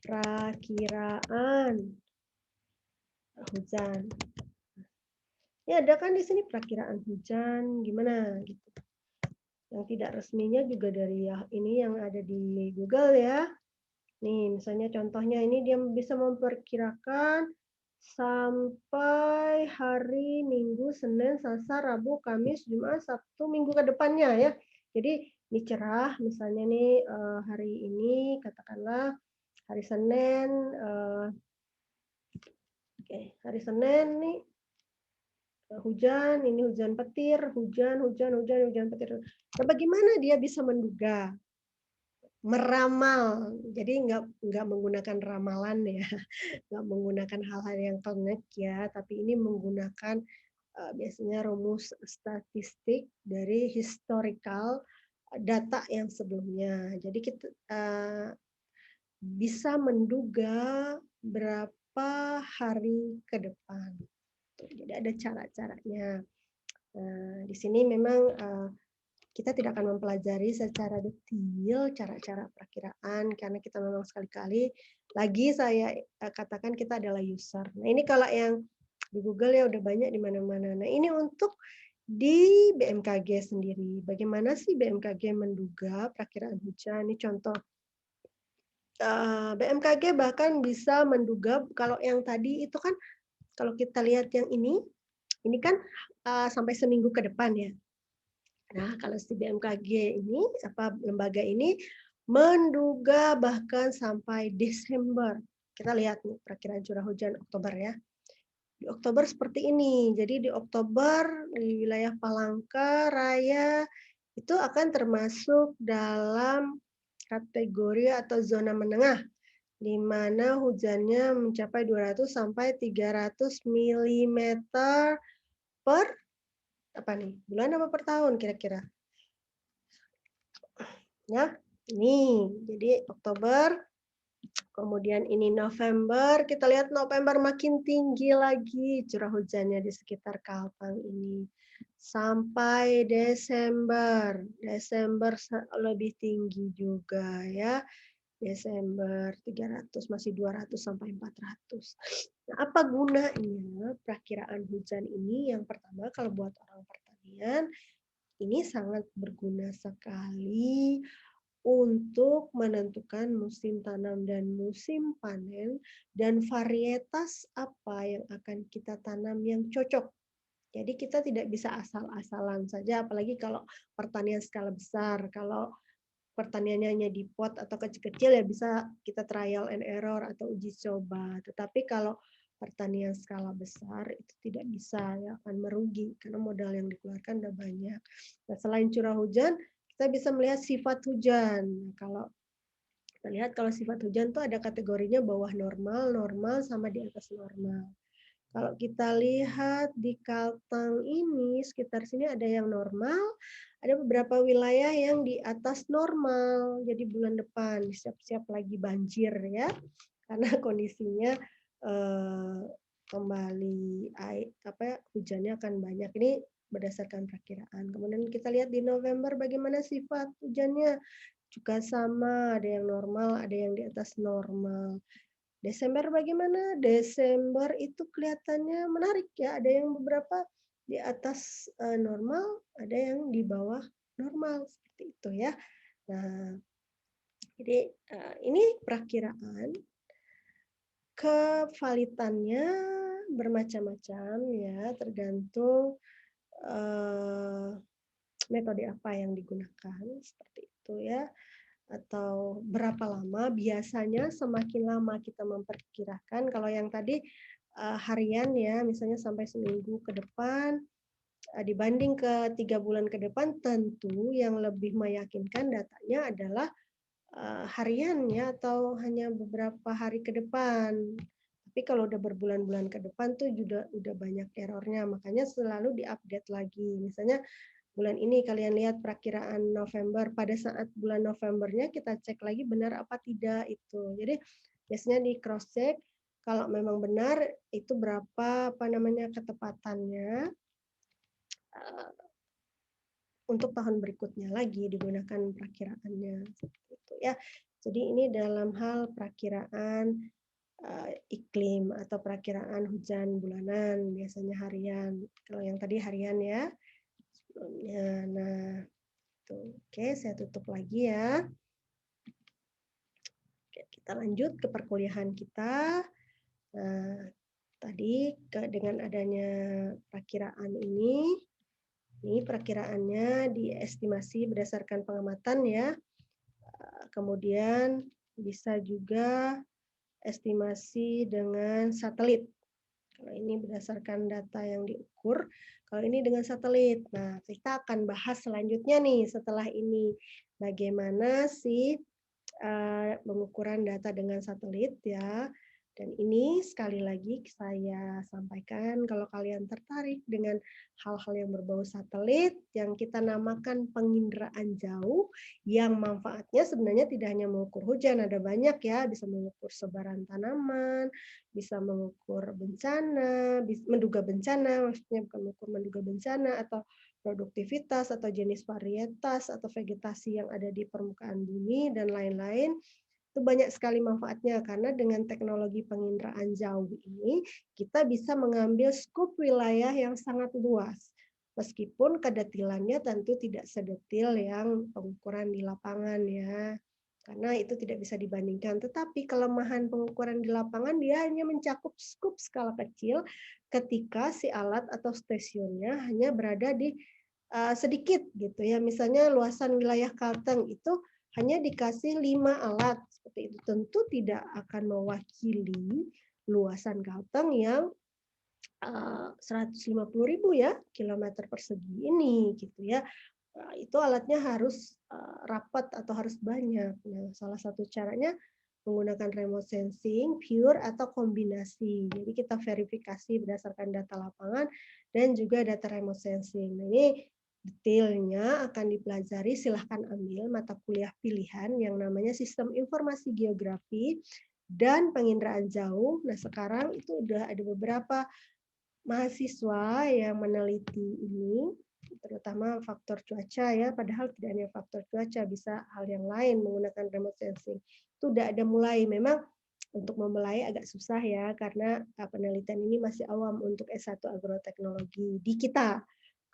Perakiraan hujan. Ya, ada kan di sini perakiraan hujan gimana gitu. Yang tidak resminya juga dari ya ini yang ada di Google ya. Nih, misalnya contohnya ini dia bisa memperkirakan sampai hari Minggu, Senin, Selasa, Rabu, Kamis, Jumat, Sabtu, Minggu ke depannya ya. Jadi ini cerah, misalnya nih hari ini katakanlah hari Senin, hari Senin nih hujan, ini hujan petir, hujan petir. Nah, bagaimana dia bisa menduga, meramal? Jadi nggak menggunakan ramalan ya, nggak menggunakan hal-hal yang klinik ya, tapi ini menggunakan biasanya rumus statistik dari historical data yang sebelumnya. Jadi kita bisa menduga berapa hari ke depan. Jadi ada cara-caranya. Di sini memang kita tidak akan mempelajari secara detail cara-cara perakiraan karena kita memang sekali-kali lagi saya katakan kita adalah user. Nah, ini kalau yang di Google ya udah banyak di mana-mana. Nah, ini untuk di BMKG sendiri. Bagaimana sih BMKG menduga perakiraan hujan? Ini contoh. BMKG bahkan bisa menduga kalau yang tadi itu kan kalau kita lihat yang ini kan sampai seminggu ke depan ya. Nah, kalau si BMKG ini, lembaga ini menduga bahkan sampai Desember. Kita lihat nih perakiraan curah hujan Oktober ya. Di Oktober seperti ini. Jadi di Oktober di wilayah Palangkaraya itu akan termasuk dalam kategori atau zona menengah di mana hujannya mencapai 200 sampai 300 milimeter per apa nih? Bulan apa per tahun kira-kira? Ya, ini. Jadi Oktober, kemudian ini November, kita lihat November makin tinggi lagi curah hujannya di sekitar Kalteng ini. Sampai Desember, Desember lebih tinggi juga ya. Desember 300 masih 200 sampai 400. Nah, apa gunanya perakiraan hujan ini? Yang pertama kalau buat orang pertanian ini sangat berguna sekali untuk menentukan musim tanam dan musim panen dan varietas apa yang akan kita tanam yang cocok. Jadi kita tidak bisa asal-asalan saja, apalagi kalau pertanian skala besar. Kalau pertaniannya hanya di pot atau kecil-kecil ya bisa kita trial and error atau uji coba. Tetapi kalau pertanian skala besar itu tidak bisa ya akan merugi karena modal yang dikeluarkan udah banyak. Nah, selain curah hujan, kita bisa melihat sifat hujan. Kalau kita lihat kalau sifat hujan tuh ada kategorinya bawah normal, normal sama di atas normal. Kalau kita lihat di Kalteng ini, sekitar sini ada yang normal, ada beberapa wilayah yang di atas normal. Jadi bulan depan siap-siap lagi banjir ya, karena kondisinya kembali hujannya akan banyak. Ini berdasarkan perkiraan. Kemudian kita lihat di November bagaimana sifat hujannya. Juga sama, ada yang normal, ada yang di atas normal. Desember bagaimana? Desember itu kelihatannya menarik ya, ada yang beberapa di atas normal, ada yang di bawah normal, seperti itu ya. Nah, jadi ini perakiraan, kevalitannya bermacam-macam ya, tergantung metode apa yang digunakan, seperti itu ya. Atau berapa lama, biasanya semakin lama kita memperkirakan, kalau yang tadi harian ya, misalnya sampai seminggu ke depan, dibanding ke 3 bulan ke depan, tentu yang lebih meyakinkan datanya adalah harian ya, atau hanya beberapa hari ke depan. Tapi kalau udah berbulan-bulan ke depan tuh juga udah banyak errornya, makanya selalu diupdate lagi. Misalnya bulan ini kalian lihat perakiraan November, pada saat bulan Novembernya kita cek lagi benar apa tidak itu. Jadi biasanya di cross check, kalau memang benar itu berapa ketepatannya untuk tahun berikutnya lagi digunakan perakiraannya, seperti itu ya. Jadi ini dalam hal perakiraan iklim atau perakiraan hujan bulanan, biasanya harian. Kalau yang tadi harian ya sebelumnya. Nah, oke, saya tutup lagi ya. Oke, kita lanjut ke perkuliahan kita. Nah, tadi dengan adanya perakiraan ini perakiraannya diestimasi berdasarkan pengamatan ya. Kemudian bisa juga estimasi dengan satelit. Kalau ini berdasarkan data yang diukur, kalau ini dengan satelit. Nah, kita akan bahas selanjutnya nih setelah ini. Bagaimana sih pengukuran data dengan satelit ya. Dan ini sekali lagi saya sampaikan, kalau kalian tertarik dengan hal-hal yang berbau satelit, yang kita namakan penginderaan jauh, yang manfaatnya sebenarnya tidak hanya mengukur hujan, ada banyak ya, bisa mengukur sebaran tanaman, bisa mengukur bencana, menduga bencana, maksudnya bukan mengukur menduga bencana, atau produktivitas, atau jenis varietas, atau vegetasi yang ada di permukaan bumi, dan lain-lain. Itu banyak sekali manfaatnya, karena dengan teknologi penginderaan jauh ini, kita bisa mengambil skup wilayah yang sangat luas. Meskipun kedetilannya tentu tidak sedetil yang pengukuran di lapangan ya. Karena itu tidak bisa dibandingkan. Tetapi kelemahan pengukuran di lapangan, dia hanya mencakup skup skala kecil ketika si alat atau stasiunnya hanya berada di sedikit gitu ya. Misalnya luasan wilayah Kalteng itu hanya dikasih 5 alat seperti itu, tentu tidak akan mewakili luasan Kalteng yang 150.000 ya kilometer persegi ini gitu ya. Itu alatnya harus rapat atau harus banyak. Nah, salah satu caranya menggunakan remote sensing, pure atau kombinasi. Jadi kita verifikasi berdasarkan data lapangan dan juga data remote sensing. Nah, ini detailnya akan dipelajari, silahkan ambil mata kuliah pilihan yang namanya Sistem Informasi Geografi dan Penginderaan Jauh. Nah, sekarang itu udah ada beberapa mahasiswa yang meneliti ini, terutama faktor cuaca ya, padahal tidak hanya faktor cuaca, bisa hal yang lain menggunakan remote sensing. Itu udah ada mulai, memang untuk memulai agak susah ya, karena penelitian ini masih awam untuk S1 agroteknologi di kita.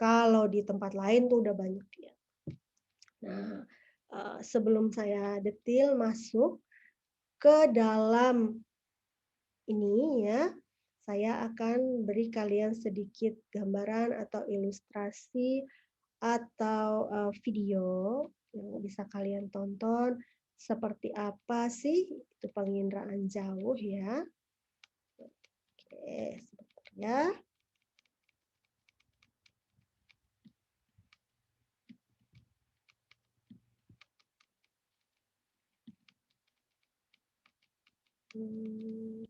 Kalau di tempat lain tuh udah banyak ya. Nah, sebelum saya detil masuk ke dalam ini ya, saya akan beri kalian sedikit gambaran atau ilustrasi atau video yang bisa kalian tonton seperti apa sih itu penginderaan jauh ya. Oke, sebentar ya. Hmm.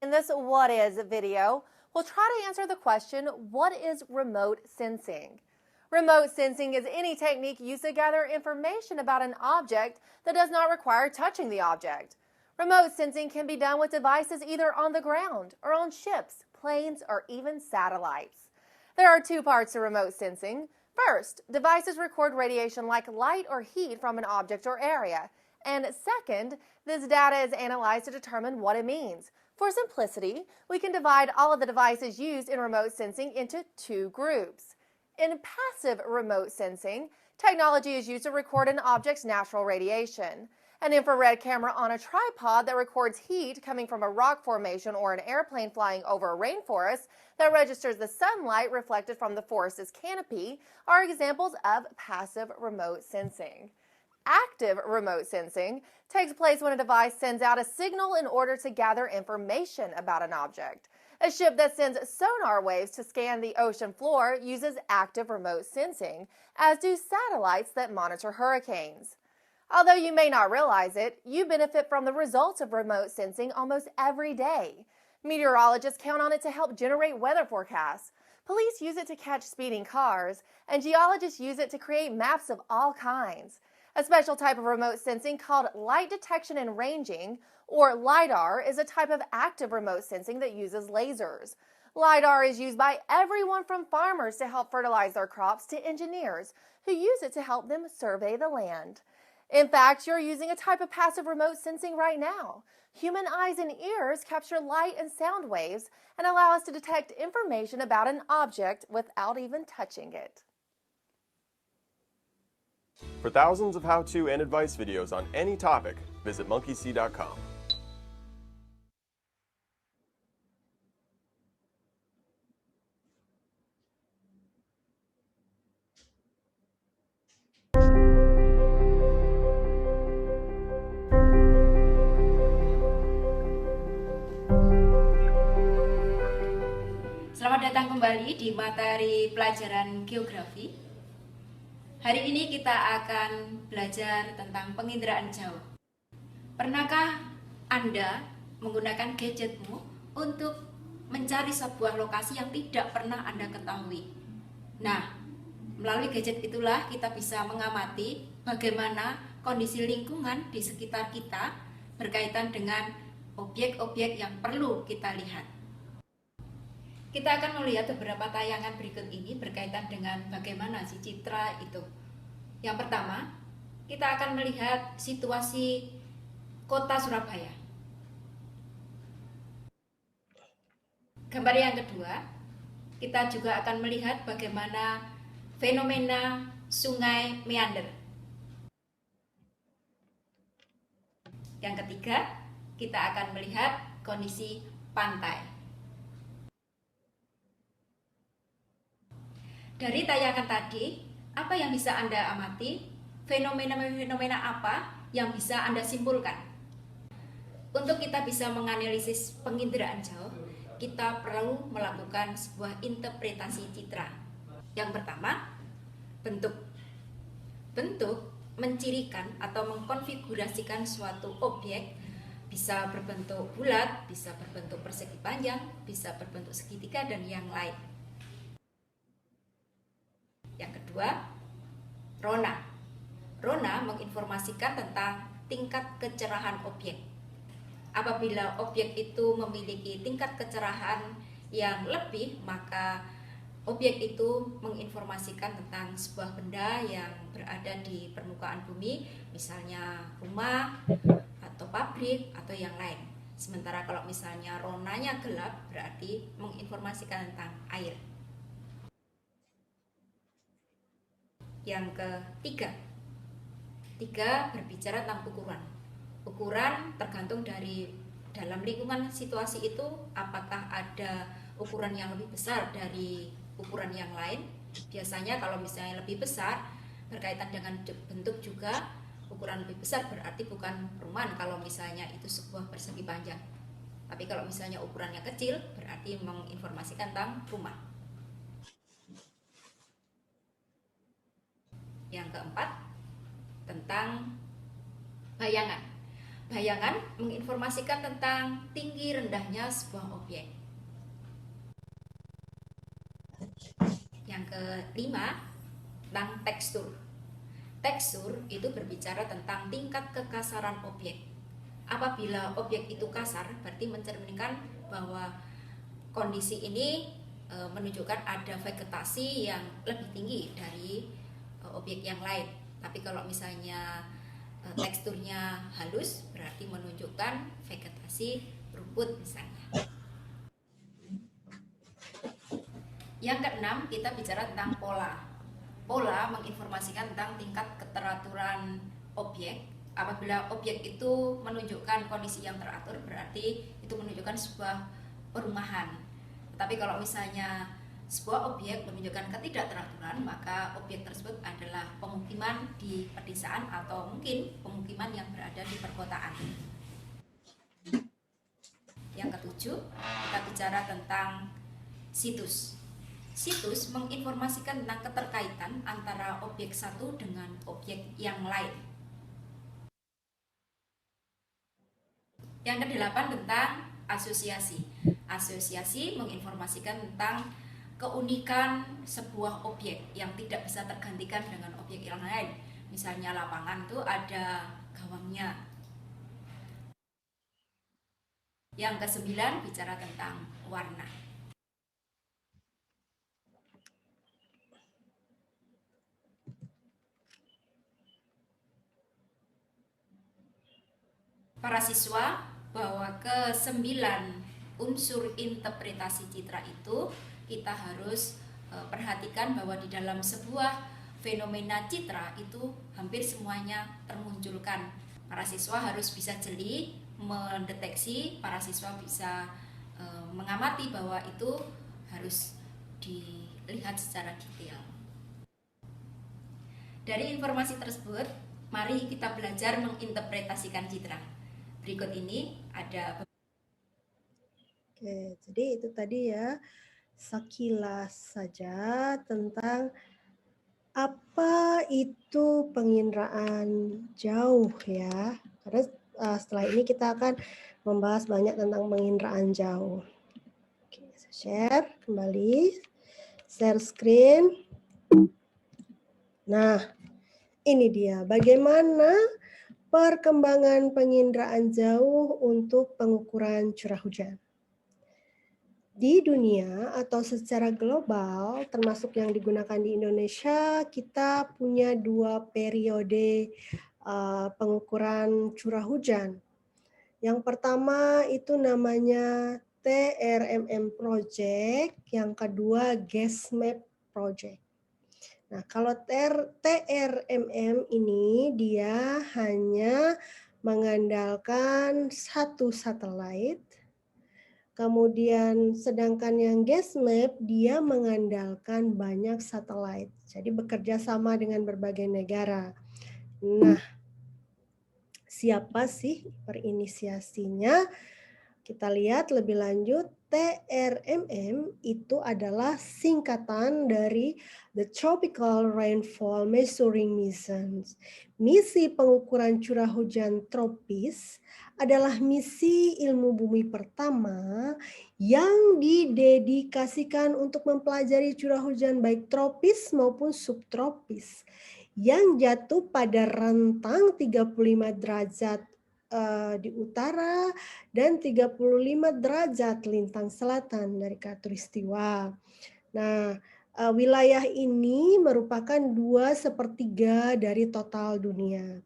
In this What Is video, we'll try to answer the question, what is remote sensing? Remote sensing is any technique used to gather information about an object that does not require touching the object. Remote sensing can be done with devices either on the ground or on ships, planes, or even satellites. There are two parts to remote sensing. First, devices record radiation like light or heat from an object or area. And second, this data is analyzed to determine what it means. For simplicity, we can divide all of the devices used in remote sensing into two groups. In passive remote sensing, technology is used to record an object's natural radiation. An infrared camera on a tripod that records heat coming from a rock formation or an airplane flying over a rainforest that registers the sunlight reflected from the forest's canopy are examples of passive remote sensing. Active remote sensing takes place when a device sends out a signal in order to gather information about an object. A ship that sends sonar waves to scan the ocean floor uses active remote sensing, as do satellites that monitor hurricanes. Although you may not realize it, you benefit from the results of remote sensing almost every day. Meteorologists count on it to help generate weather forecasts. Police use it to catch speeding cars, and geologists use it to create maps of all kinds. A special type of remote sensing called light detection and ranging, or LiDAR, is a type of active remote sensing that uses lasers. LiDAR is used by everyone from farmers to help fertilize their crops to engineers who use it to help them survey the land. In fact, you're using a type of passive remote sensing right now. Human eyes and ears capture light and sound waves and allow us to detect information about an object without even touching it. For thousands of how-to and advice videos on any topic, visit monkeysea.com. Selamat datang kembali di materi pelajaran geografi. Hari ini kita akan belajar tentang penginderaan jauh. Pernahkah Anda menggunakan gadgetmu untuk mencari sebuah lokasi yang tidak pernah Anda ketahui? Nah, melalui gadget itulah kita bisa mengamati bagaimana kondisi lingkungan di sekitar kita berkaitan dengan objek-objek yang perlu kita lihat. Kita akan melihat beberapa tayangan berikut ini berkaitan dengan bagaimana si citra itu. Yang pertama, kita akan melihat situasi kota Surabaya. Gambar yang kedua, kita juga akan melihat bagaimana fenomena sungai meander. Yang ketiga, kita akan melihat kondisi pantai. Dari tayangan tadi, apa yang bisa Anda amati? Fenomena-fenomena apa yang bisa Anda simpulkan? Untuk kita bisa menganalisis penginderaan jauh, kita perlu melakukan sebuah interpretasi citra. Yang pertama, bentuk. Bentuk mencirikan atau mengkonfigurasikan suatu objek bisa berbentuk bulat, bisa berbentuk persegi panjang, bisa berbentuk segitiga, dan yang lain. Yang kedua, rona. Rona menginformasikan tentang tingkat kecerahan objek. Apabila objek itu memiliki tingkat kecerahan yang lebih, maka objek itu menginformasikan tentang sebuah benda yang berada di permukaan bumi, misalnya rumah, atau pabrik, atau yang lain. Sementara kalau misalnya ronanya gelap, berarti menginformasikan tentang air. Yang ketiga, berbicara tentang ukuran. Ukuran tergantung dari dalam lingkungan situasi itu, apakah ada ukuran yang lebih besar dari ukuran yang lain. Biasanya kalau misalnya lebih besar berkaitan dengan bentuk juga, ukuran lebih besar berarti bukan perumahan kalau misalnya itu sebuah persegi panjang. Tapi kalau misalnya ukurannya kecil berarti menginformasikan tentang rumah. Yang keempat, tentang bayangan. Bayangan menginformasikan tentang tinggi rendahnya sebuah objek. Yang kelima, tentang tekstur. Tekstur itu berbicara tentang tingkat kekasaran objek. Apabila objek itu kasar, berarti mencerminkan bahwa kondisi ini menunjukkan ada vegetasi yang lebih tinggi dari objek yang lain. Tapi kalau misalnya teksturnya halus, berarti menunjukkan vegetasi rumput misalnya. Yang keenam, kita bicara tentang pola. Pola menginformasikan tentang tingkat keteraturan objek. Apabila objek itu menunjukkan kondisi yang teratur, berarti itu menunjukkan sebuah perumahan. Tapi kalau misalnya sebuah objek menunjukkan ketidakteraturan, maka objek tersebut adalah pemukiman di pedesaan atau mungkin pemukiman yang berada di perkotaan. Yang ketujuh, kita bicara tentang situs. Situs menginformasikan tentang keterkaitan antara objek satu dengan objek yang lain. Yang kedelapan, tentang asosiasi. Asosiasi menginformasikan tentang keunikan sebuah objek yang tidak bisa tergantikan dengan objek yang lain. Misalnya lapangan itu ada gawangnya. Yang kesembilan, bicara tentang warna. Para siswa, bahwa ke-9 unsur interpretasi citra itu kita harus perhatikan bahwa di dalam sebuah fenomena citra itu hampir semuanya termunculkan. Para siswa harus bisa jeli mendeteksi, para siswa bisa mengamati bahwa itu harus dilihat secara detail. Dari informasi tersebut, mari kita belajar menginterpretasikan citra. Berikut ini ada. Oke, jadi itu tadi ya sekilas saja tentang apa itu penginderaan jauh ya. Karena setelah ini kita akan membahas banyak tentang penginderaan jauh. Oke, share kembali, share screen. Nah, ini dia bagaimana perkembangan penginderaan jauh untuk pengukuran curah hujan. Di dunia atau secara global, termasuk yang digunakan di Indonesia, kita punya 2 periode pengukuran curah hujan. Yang pertama itu namanya TRMM Project, yang kedua GasMap Project. Nah, kalau TRMM ini dia hanya mengandalkan satu satelit. Kemudian sedangkan yang GasMap dia mengandalkan banyak satelit. Jadi bekerja sama dengan berbagai negara. Nah, siapa sih berinisiasinya? Kita lihat lebih lanjut, TRMM itu adalah singkatan dari The Tropical Rainfall Measuring Missions. Misi pengukuran curah hujan tropis adalah misi ilmu bumi pertama yang didedikasikan untuk mempelajari curah hujan baik tropis maupun subtropis yang jatuh pada rentang 35 derajat di utara dan 35 derajat lintang selatan dari khatulistiwa. Nah, wilayah ini merupakan 2/3 dari total dunia.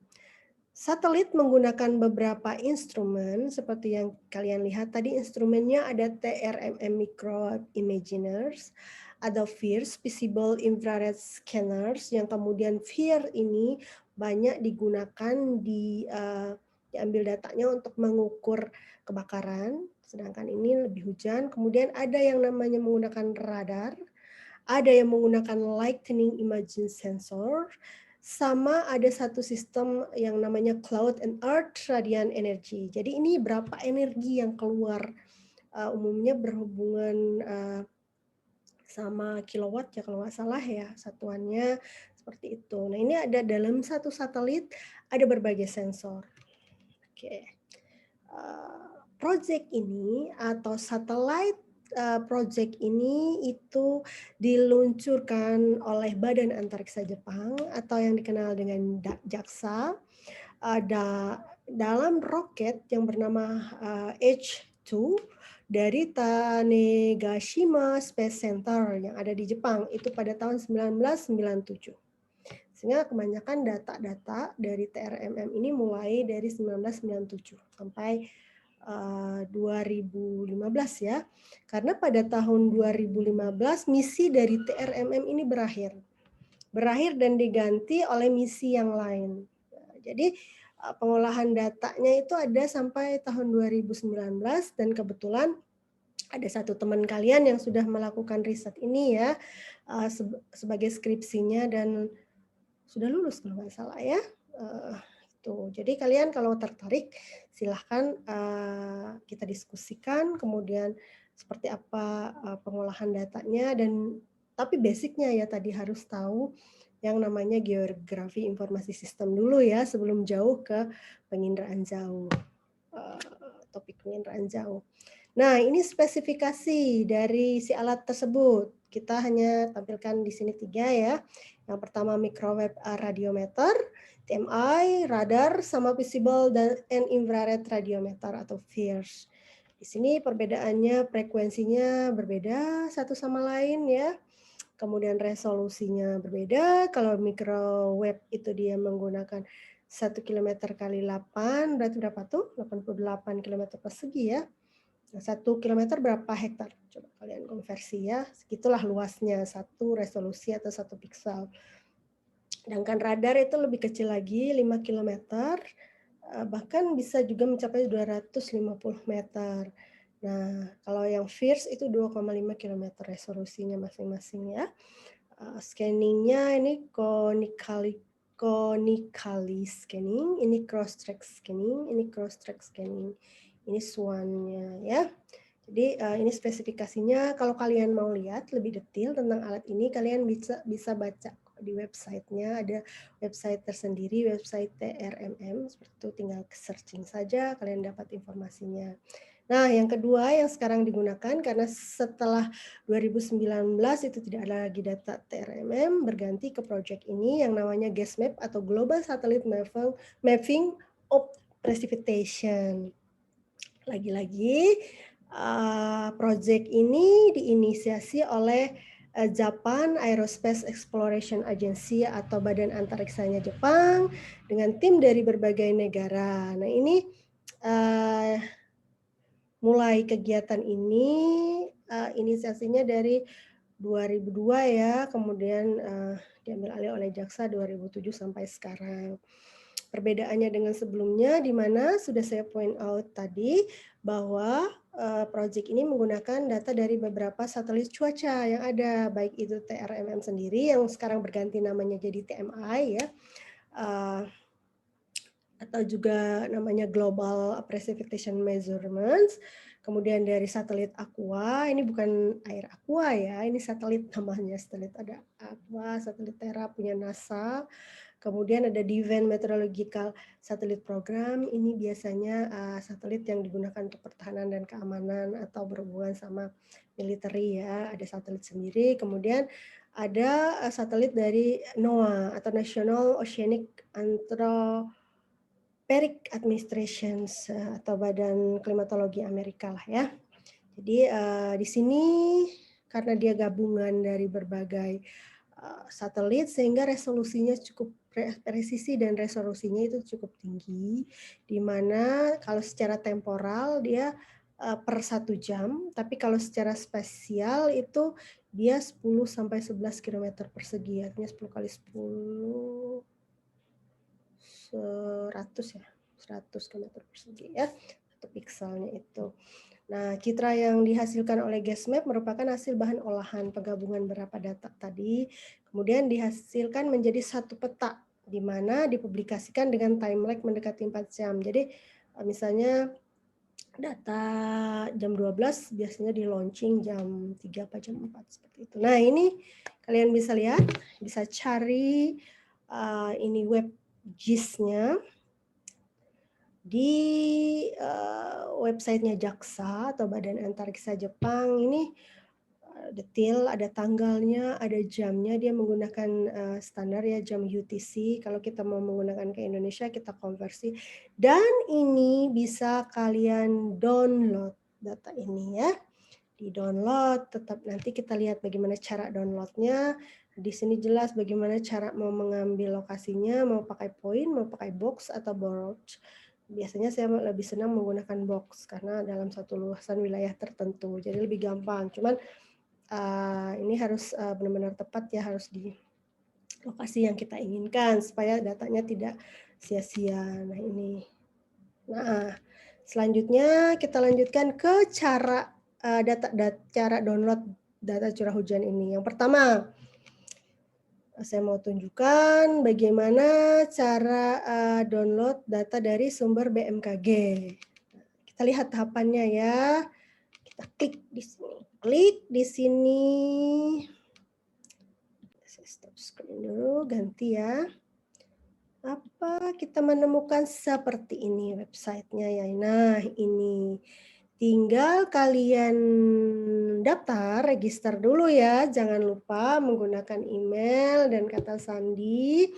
Satelit menggunakan beberapa instrumen seperti yang kalian lihat tadi, instrumennya ada TRMM Micro Imaginers, ada FIRS Visible Infrared Scanners, yang kemudian FIR ini banyak digunakan diambil datanya untuk mengukur kebakaran, sedangkan ini lebih hujan. Kemudian ada yang namanya menggunakan radar, ada yang menggunakan lightning imaging sensor, sama ada satu sistem yang namanya Cloud and Earth Radiant Energy. Jadi ini berapa energi yang keluar, umumnya berhubungan sama kilowatt ya kalau nggak salah ya satuannya seperti itu. Nah ini ada dalam satu satelit ada berbagai sensor. Oke. Project ini atau satellite project ini itu diluncurkan oleh Badan Antariksa Jepang atau yang dikenal dengan JAXA dalam roket yang bernama H2 dari Tanegashima Space Center yang ada di Jepang itu pada tahun 1997. Sehingga kebanyakan data-data dari TRMM ini mulai dari 1997 sampai 2015 ya. Karena pada tahun 2015 misi dari TRMM ini berakhir dan diganti oleh misi yang lain. Jadi pengolahan datanya itu ada sampai tahun 2019 dan kebetulan ada satu teman kalian yang sudah melakukan riset ini ya sebagai skripsinya dan sudah lulus kalau nggak salah ya. Jadi kalian kalau tertarik silahkan kita diskusikan kemudian seperti apa pengolahan datanya tapi basicnya ya tadi harus tahu yang namanya geografi informasi sistem dulu ya sebelum jauh ke penginderaan jauh. Topik penginderaan jauh. Nah, ini spesifikasi dari si alat tersebut. Kita hanya tampilkan di sini 3 ya. Yang pertama microwave radiometer, TMI, radar, sama visible and infrared radiometer atau FIRS. Di sini perbedaannya frekuensinya berbeda satu sama lain ya. Kemudian resolusinya berbeda. Kalau microwave itu dia menggunakan 1 km kali 8, berarti berapa tuh? 88 km persegi ya. 1 km berapa hektar? Coba kalian konversi ya. Segitulah luasnya, 1 resolusi atau 1 piksel. Sedangkan radar itu lebih kecil lagi, 5 km. Bahkan bisa juga mencapai 250 meter. Nah, kalau yang FIRS itu 2,5 km resolusinya masing-masing ya. Scanningnya ini conically scanning, ini cross-track scanning, ini cross-track scanning. Ini SWAN-nya ya. Jadi ini spesifikasinya. Kalau kalian mau lihat lebih detail tentang alat ini, kalian bisa baca di websitenya. Ada website tersendiri, website TRMM. Seperti itu tinggal searching saja, kalian dapat informasinya. Nah, yang kedua yang sekarang digunakan karena setelah 2019 itu tidak ada lagi data TRMM, berganti ke project ini yang namanya GSMAP atau Global Satellite Mapping of Precipitation. Lagi-lagi, project ini diinisiasi oleh Japan Aerospace Exploration Agency atau Badan Antariksanya Jepang dengan tim dari berbagai negara. Nah ini mulai kegiatan ini inisiasinya dari 2002 ya, kemudian diambil alih oleh JAXA 2007 sampai sekarang. Perbedaannya dengan sebelumnya di mana sudah saya point out tadi bahwa proyek ini menggunakan data dari beberapa satelit cuaca yang ada, baik itu TRMM sendiri yang sekarang berganti namanya jadi TMI ya, atau juga namanya Global Precipitation Measurements. Kemudian dari satelit Aqua, ini bukan air Aqua ya, ini satelit namanya, satelit ada Aqua, satelit Terra punya NASA. Kemudian ada Diven Meteorological Satellite Program, ini biasanya satelit yang digunakan untuk pertahanan dan keamanan atau berhubungan sama militer ya, ada satelit sendiri. Kemudian ada satelit dari NOAA atau National Oceanic Atmospheric Administration atau Badan Klimatologi Amerika lah ya. Jadi di sini karena dia gabungan dari berbagai satelit sehingga resolusinya cukup presisi dan resolusinya itu cukup tinggi, di mana kalau secara temporal dia per 1 jam, tapi kalau secara spasial itu dia 10 sampai 11 km persegi, artinya 10 kali 10 100 ya, 100 km persegi ya, satu pikselnya itu. Nah, citra yang dihasilkan oleh GSMAP merupakan hasil bahan olahan penggabungan beberapa data tadi, kemudian dihasilkan menjadi satu peta, di mana dipublikasikan dengan time lag mendekati 4 jam. Jadi, misalnya data jam 12 biasanya di launching jam 3 atau jam 4, seperti itu. Nah, ini kalian bisa lihat, bisa cari ini web GIS-nya. di websitenya JAXA atau Badan Antariksa Jepang ini detail, ada tanggalnya, ada jamnya, dia menggunakan standar ya jam UTC. Kalau kita mau menggunakan ke Indonesia kita konversi. Dan ini bisa kalian download data ini ya. Di download, tetap nanti kita lihat bagaimana cara downloadnya. Di sini jelas bagaimana cara mau mengambil lokasinya, mau pakai point, mau pakai box atau brooch. Biasanya saya lebih senang menggunakan box karena dalam satu luasan wilayah tertentu, jadi lebih gampang. Cuman ini harus benar-benar tepat ya, harus di lokasi yang kita inginkan supaya datanya tidak sia-sia. Nah ini. Nah selanjutnya kita lanjutkan ke cara cara download data curah hujan ini. Yang pertama, saya mau tunjukkan bagaimana cara download data dari sumber BMKG. Kita lihat tahapannya ya. Kita klik di sini. Klik di sini. Saya stop screen dulu, ganti ya. Apa kita menemukan seperti ini websitenya ya. Nah ini. Tinggal kalian daftar, register dulu ya. Jangan lupa menggunakan email dan kata sandi.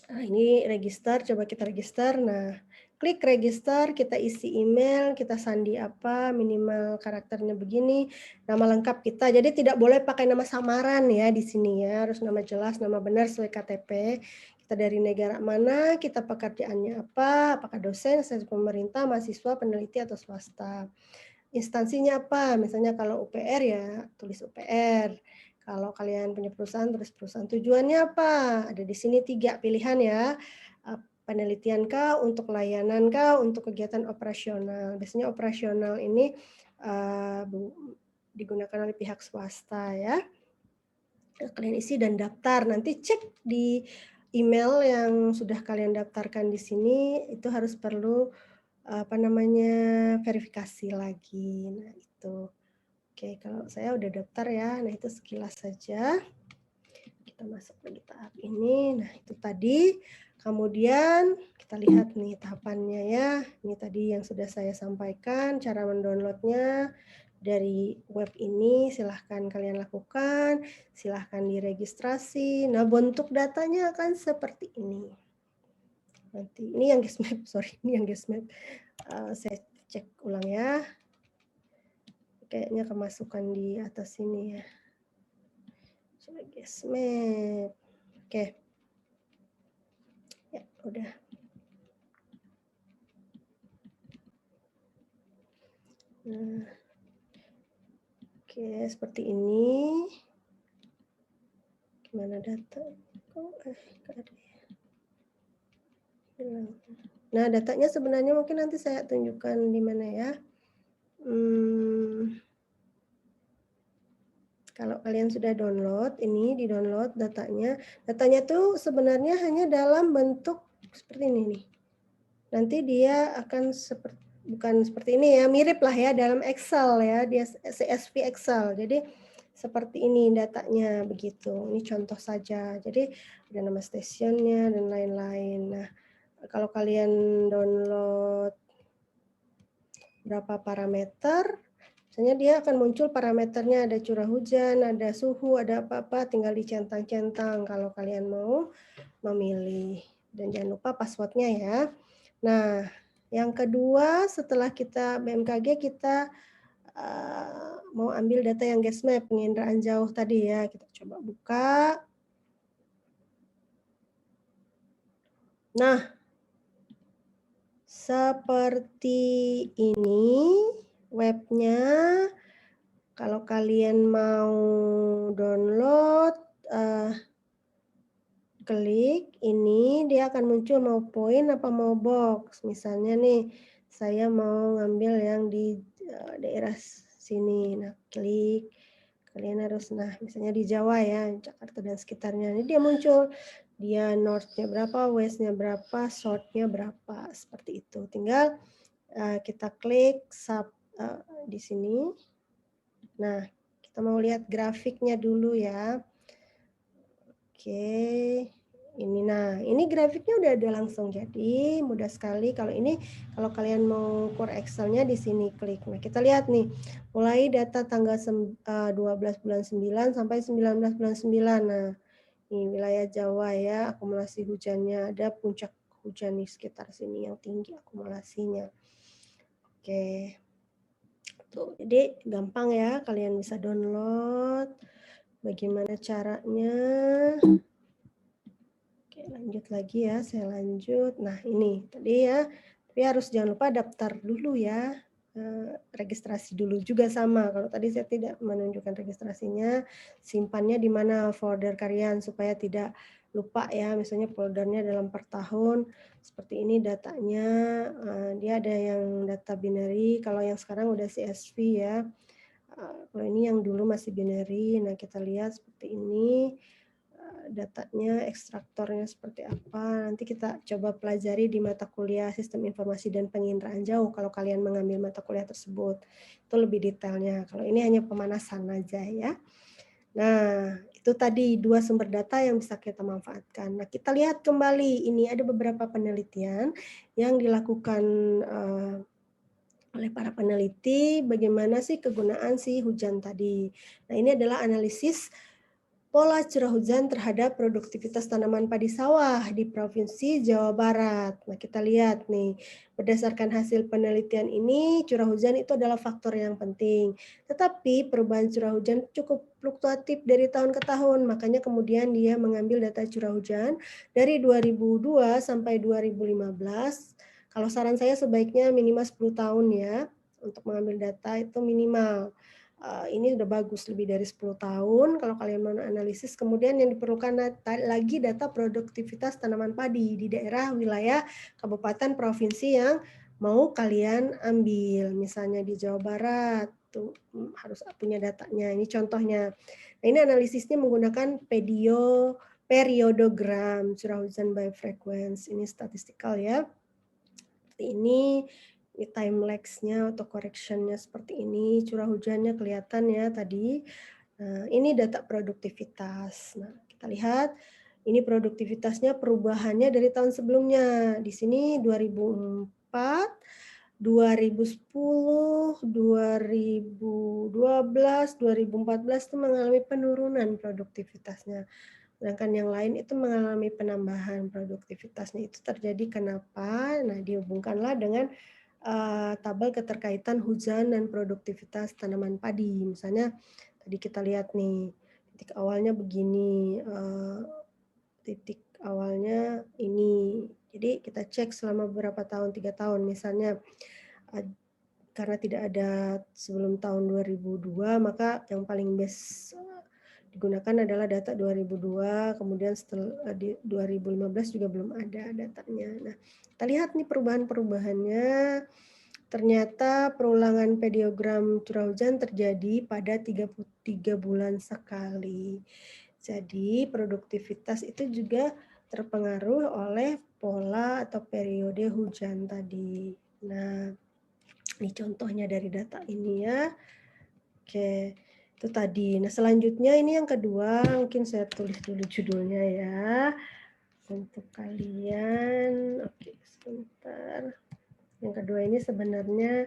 Nah, ini register, coba kita register. Nah, klik register, kita isi email, kita sandi apa, minimal karakternya begini, nama lengkap kita. Jadi tidak boleh pakai nama samaran ya di sini ya, harus nama jelas, nama benar sesuai KTP. Kita dari negara mana, kita pekerjaannya apa, apakah dosen, instansi pemerintah, mahasiswa, peneliti atau swasta. Instansinya apa? Misalnya kalau UPR ya tulis UPR. Kalau kalian punya perusahaan, tulis perusahaan. Tujuannya apa? Ada di sini 3 pilihan ya. Penelitian kah, untuk layanan kah, untuk kegiatan operasional. Biasanya operasional ini digunakan oleh pihak swasta ya. Kalian isi dan daftar. Nanti cek di email yang sudah kalian daftarkan di sini, itu harus perlu verifikasi lagi. Nah itu. Oke, kalau saya udah daftar ya. Nah itu sekilas saja. Kita masuk lagi tahap ini. Nah itu tadi. Kemudian kita lihat nih tahapannya ya. Ini tadi yang sudah saya sampaikan. Cara mendownloadnya dari web ini silahkan kalian lakukan. Silahkan diregistrasi. Nah bentuk datanya akan seperti ini. Nanti ini yang GESMAP, sorry, ini yang GESMAP. Saya cek ulang ya. Kayaknya kemasukan di atas sini ya. Coba GESMAP. Oke. Ya, udah. Nah. Oke, seperti ini. Gimana data? Nah, datanya sebenarnya mungkin nanti saya tunjukkan di mana ya. Kalau kalian sudah download, ini di-download datanya. Datanya tuh sebenarnya hanya dalam bentuk seperti ini nih. Nanti dia akan bukan seperti ini ya, mirip lah ya dalam Excel ya, dia CSV Excel. Jadi seperti ini datanya begitu. Ini contoh saja. Jadi ada nama stasiunnya dan lain-lain. Nah, kalau kalian download berapa parameter, misalnya dia akan muncul parameternya, ada curah hujan, ada suhu, ada apa-apa, tinggal dicentang-centang kalau kalian mau memilih. Dan jangan lupa passwordnya ya. Nah, yang kedua setelah kita BMKG kita mau ambil data yang GESMAP, penginderaan jauh tadi ya. Kita coba buka. Nah, seperti ini webnya. Kalau kalian mau download, klik ini, dia akan muncul mau point apa mau box. Misalnya nih, saya mau ngambil yang di daerah sini. Nah, klik. Kalian harus, nah misalnya di Jawa ya, Jakarta dan sekitarnya. Ini dia muncul, dia north-nya berapa, west-nya berapa, south-nya berapa. Seperti itu. Tinggal kita klik di sini. Nah, kita mau lihat grafiknya dulu ya. Oke, ini. Nah, ini grafiknya udah ada langsung jadi, mudah sekali. Kalau kalian mau ukur Excel-nya di sini klik. Nah, kita lihat nih, mulai data tanggal 12 bulan 9 sampai 19 bulan 9. Nah, ini wilayah Jawa ya, akumulasi hujannya ada puncak hujan di sekitar sini yang tinggi akumulasinya. Oke. Tuh, jadi gampang ya, kalian bisa download. Bagaimana caranya? Oke, lanjut lagi ya, saya lanjut. Nah, ini tadi ya, tapi harus jangan lupa daftar dulu ya. Registrasi dulu juga sama. Kalau tadi saya tidak menunjukkan registrasinya, simpannya di mana folder kalian supaya tidak lupa ya. Misalnya foldernya dalam per tahun, seperti ini datanya. Dia ada yang data binary, kalau yang sekarang udah CSV ya. Kalau ini yang dulu masih binary, nah kita lihat seperti ini. Datanya, ekstraktornya seperti apa. Nanti kita coba pelajari di mata kuliah Sistem Informasi dan Penginderaan Jauh kalau kalian mengambil mata kuliah tersebut. Itu lebih detailnya. Kalau ini hanya pemanasan aja ya. Nah, itu tadi 2 sumber data yang bisa kita manfaatkan. Nah, kita lihat kembali, ini ada beberapa penelitian yang dilakukan oleh para peneliti, bagaimana sih kegunaan si hujan tadi. Nah, ini adalah analisis pola curah hujan terhadap produktivitas tanaman padi sawah di Provinsi Jawa Barat. Nah, kita lihat nih, berdasarkan hasil penelitian ini, curah hujan itu adalah faktor yang penting. Tetapi perubahan curah hujan cukup fluktuatif dari tahun ke tahun, makanya kemudian dia mengambil data curah hujan dari 2002 sampai 2015. Kalau saran saya sebaiknya minimal 10 tahun ya, untuk mengambil data itu minimal. Ini udah bagus, lebih dari 10 tahun kalau kalian mau analisis. Kemudian yang diperlukan lagi data produktivitas tanaman padi di daerah, wilayah, kabupaten, provinsi yang mau kalian ambil. Misalnya di Jawa Barat, tuh harus punya datanya. Ini contohnya. Nah, ini analisisnya menggunakan periodogram curah hujan by frequency. Ini statistikal ya. Seperti ini time lapse-nya atau correction-nya seperti ini, curah hujannya kelihatan ya tadi. Nah, ini data produktivitas. Nah, kita lihat ini produktivitasnya perubahannya dari tahun sebelumnya. Di sini 2004, 2010, 2012, 2014 itu mengalami penurunan produktivitasnya. Sedangkan yang lain itu mengalami penambahan produktivitasnya. Itu terjadi kenapa? Nah, dihubungkanlah dengan tabel keterkaitan hujan dan produktivitas tanaman padi. Misalnya tadi kita lihat nih, titik awalnya begini, titik awalnya ini. Jadi kita cek selama beberapa tahun, 3 tahun misalnya. Karena tidak ada sebelum tahun 2002, maka yang paling best digunakan adalah data 2002, kemudian setelah di 2015 juga belum ada datanya. Nah, kita lihat nih perubahan-perubahannya. Ternyata perulangan pediogram curah hujan terjadi pada 33 bulan sekali. Jadi produktivitas itu juga terpengaruh oleh pola atau periode hujan tadi. Nah, ini contohnya dari data ini ya. Oke, itu tadi. Nah, selanjutnya ini yang kedua, mungkin saya tulis dulu judulnya ya. Untuk kalian, oke sebentar. Yang kedua ini sebenarnya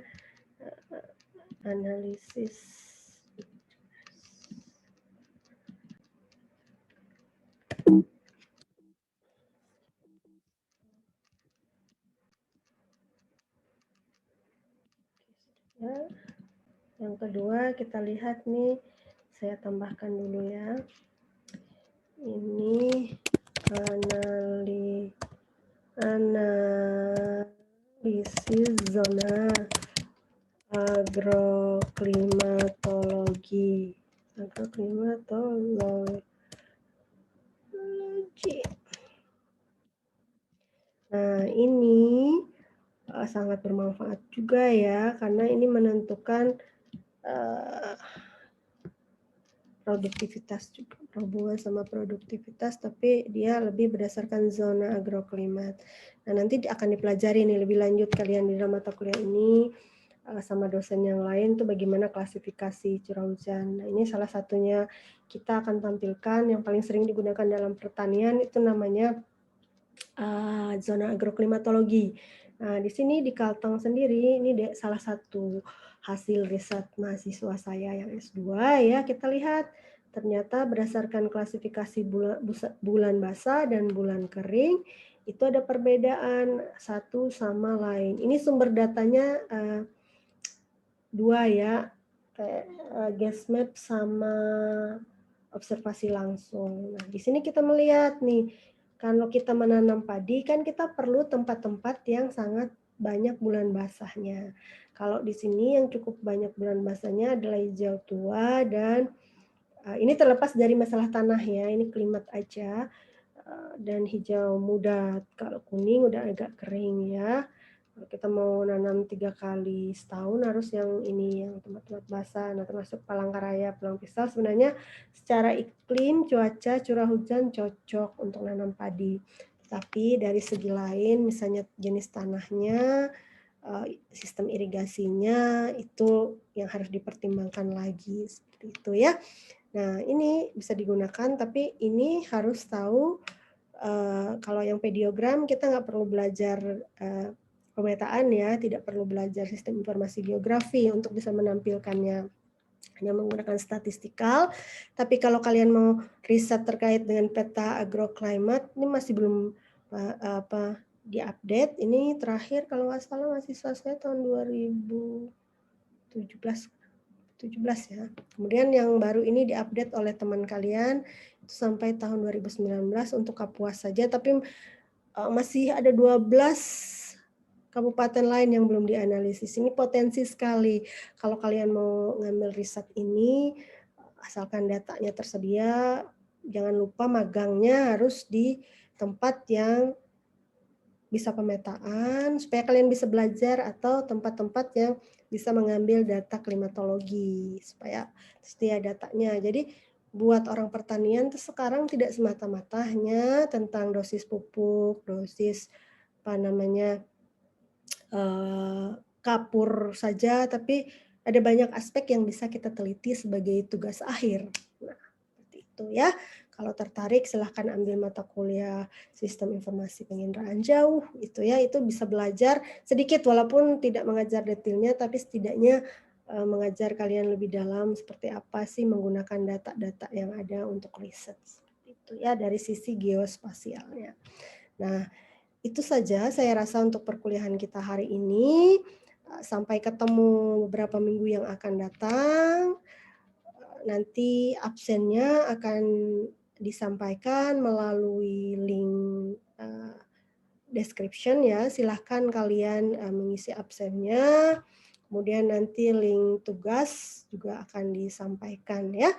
analisis. Ya. Yang kedua kita lihat nih, saya tambahkan dulu ya. Ini analisis zona agroklimatologi. Nah, ini sangat bermanfaat juga ya, karena ini menentukan produktivitas juga, berhubungan sama produktivitas, tapi dia lebih berdasarkan zona agroklimat. Nah, nanti akan dipelajari nih lebih lanjut kalian di dalam mata kuliah ini, sama dosen yang lain tuh bagaimana klasifikasi curah hujan. Nah, ini salah satunya kita akan tampilkan yang paling sering digunakan dalam pertanian itu namanya zona agroklimatologi. Nah, di sini di Kalteng sendiri ini salah satu hasil riset mahasiswa saya yang S2 ya. Kita lihat ternyata berdasarkan klasifikasi bulan basah dan bulan kering itu ada perbedaan satu sama lain. Ini sumber datanya dua ya, kayak GESMAP sama observasi langsung. Nah, di sini kita melihat nih, kalau kita menanam padi kan kita perlu tempat-tempat yang sangat banyak bulan basahnya. Kalau di sini yang cukup banyak bulan basahnya adalah hijau tua dan ini terlepas dari masalah tanah ya, ini klimat aja. Dan hijau muda, kalau kuning udah agak kering ya. Kalau kita mau nanam 3 kali setahun harus yang ini, yang tempat-tempat basah. Nah, termasuk Palangkaraya, Pulang Pisau sebenarnya secara iklim, cuaca, curah hujan cocok untuk nanam padi. Tapi dari segi lain, misalnya jenis tanahnya, sistem irigasinya, itu yang harus dipertimbangkan lagi, seperti itu ya. Nah, ini bisa digunakan, tapi ini harus tahu kalau yang pediogram kita nggak perlu belajar pemetaan ya, tidak perlu belajar sistem informasi geografi untuk bisa menampilkannya. Hanya menggunakan statistikal, tapi kalau kalian mau riset terkait dengan peta agroclimate, ini masih belum diupdate. Ini terakhir kalau nggak salah mahasiswa saya tahun 2017 ya. Kemudian yang baru ini diupdate oleh teman kalian itu sampai tahun 2019 untuk Kapuas saja, tapi masih ada 12 kabupaten lain yang belum dianalisis. Ini potensi sekali. Kalau kalian mau ngambil riset ini, asalkan datanya tersedia, jangan lupa magangnya harus di tempat yang bisa pemetaan, supaya kalian bisa belajar, atau tempat-tempat yang bisa mengambil data klimatologi, supaya setia datanya. Jadi buat orang pertanian tuh sekarang tidak semata-mata hanya tentang dosis pupuk, dosis kapur saja, tapi ada banyak aspek yang bisa kita teliti sebagai tugas akhir. Nah, seperti itu ya. Kalau tertarik silahkan ambil mata kuliah Sistem Informasi Penginderaan Jauh itu ya, itu bisa belajar sedikit walaupun tidak mengajar detailnya, tapi setidaknya mengajar kalian lebih dalam seperti apa sih menggunakan data-data yang ada untuk riset. Seperti itu ya dari sisi geospasialnya. Nah, itu saja saya rasa untuk perkuliahan kita hari ini. Sampai ketemu beberapa minggu yang akan datang. Nanti absennya akan disampaikan melalui link description ya. Silahkan kalian mengisi absennya. Kemudian nanti link tugas juga akan disampaikan ya.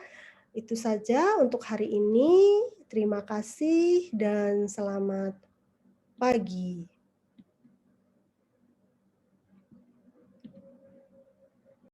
Itu saja untuk hari ini. Terima kasih dan selamat pagi.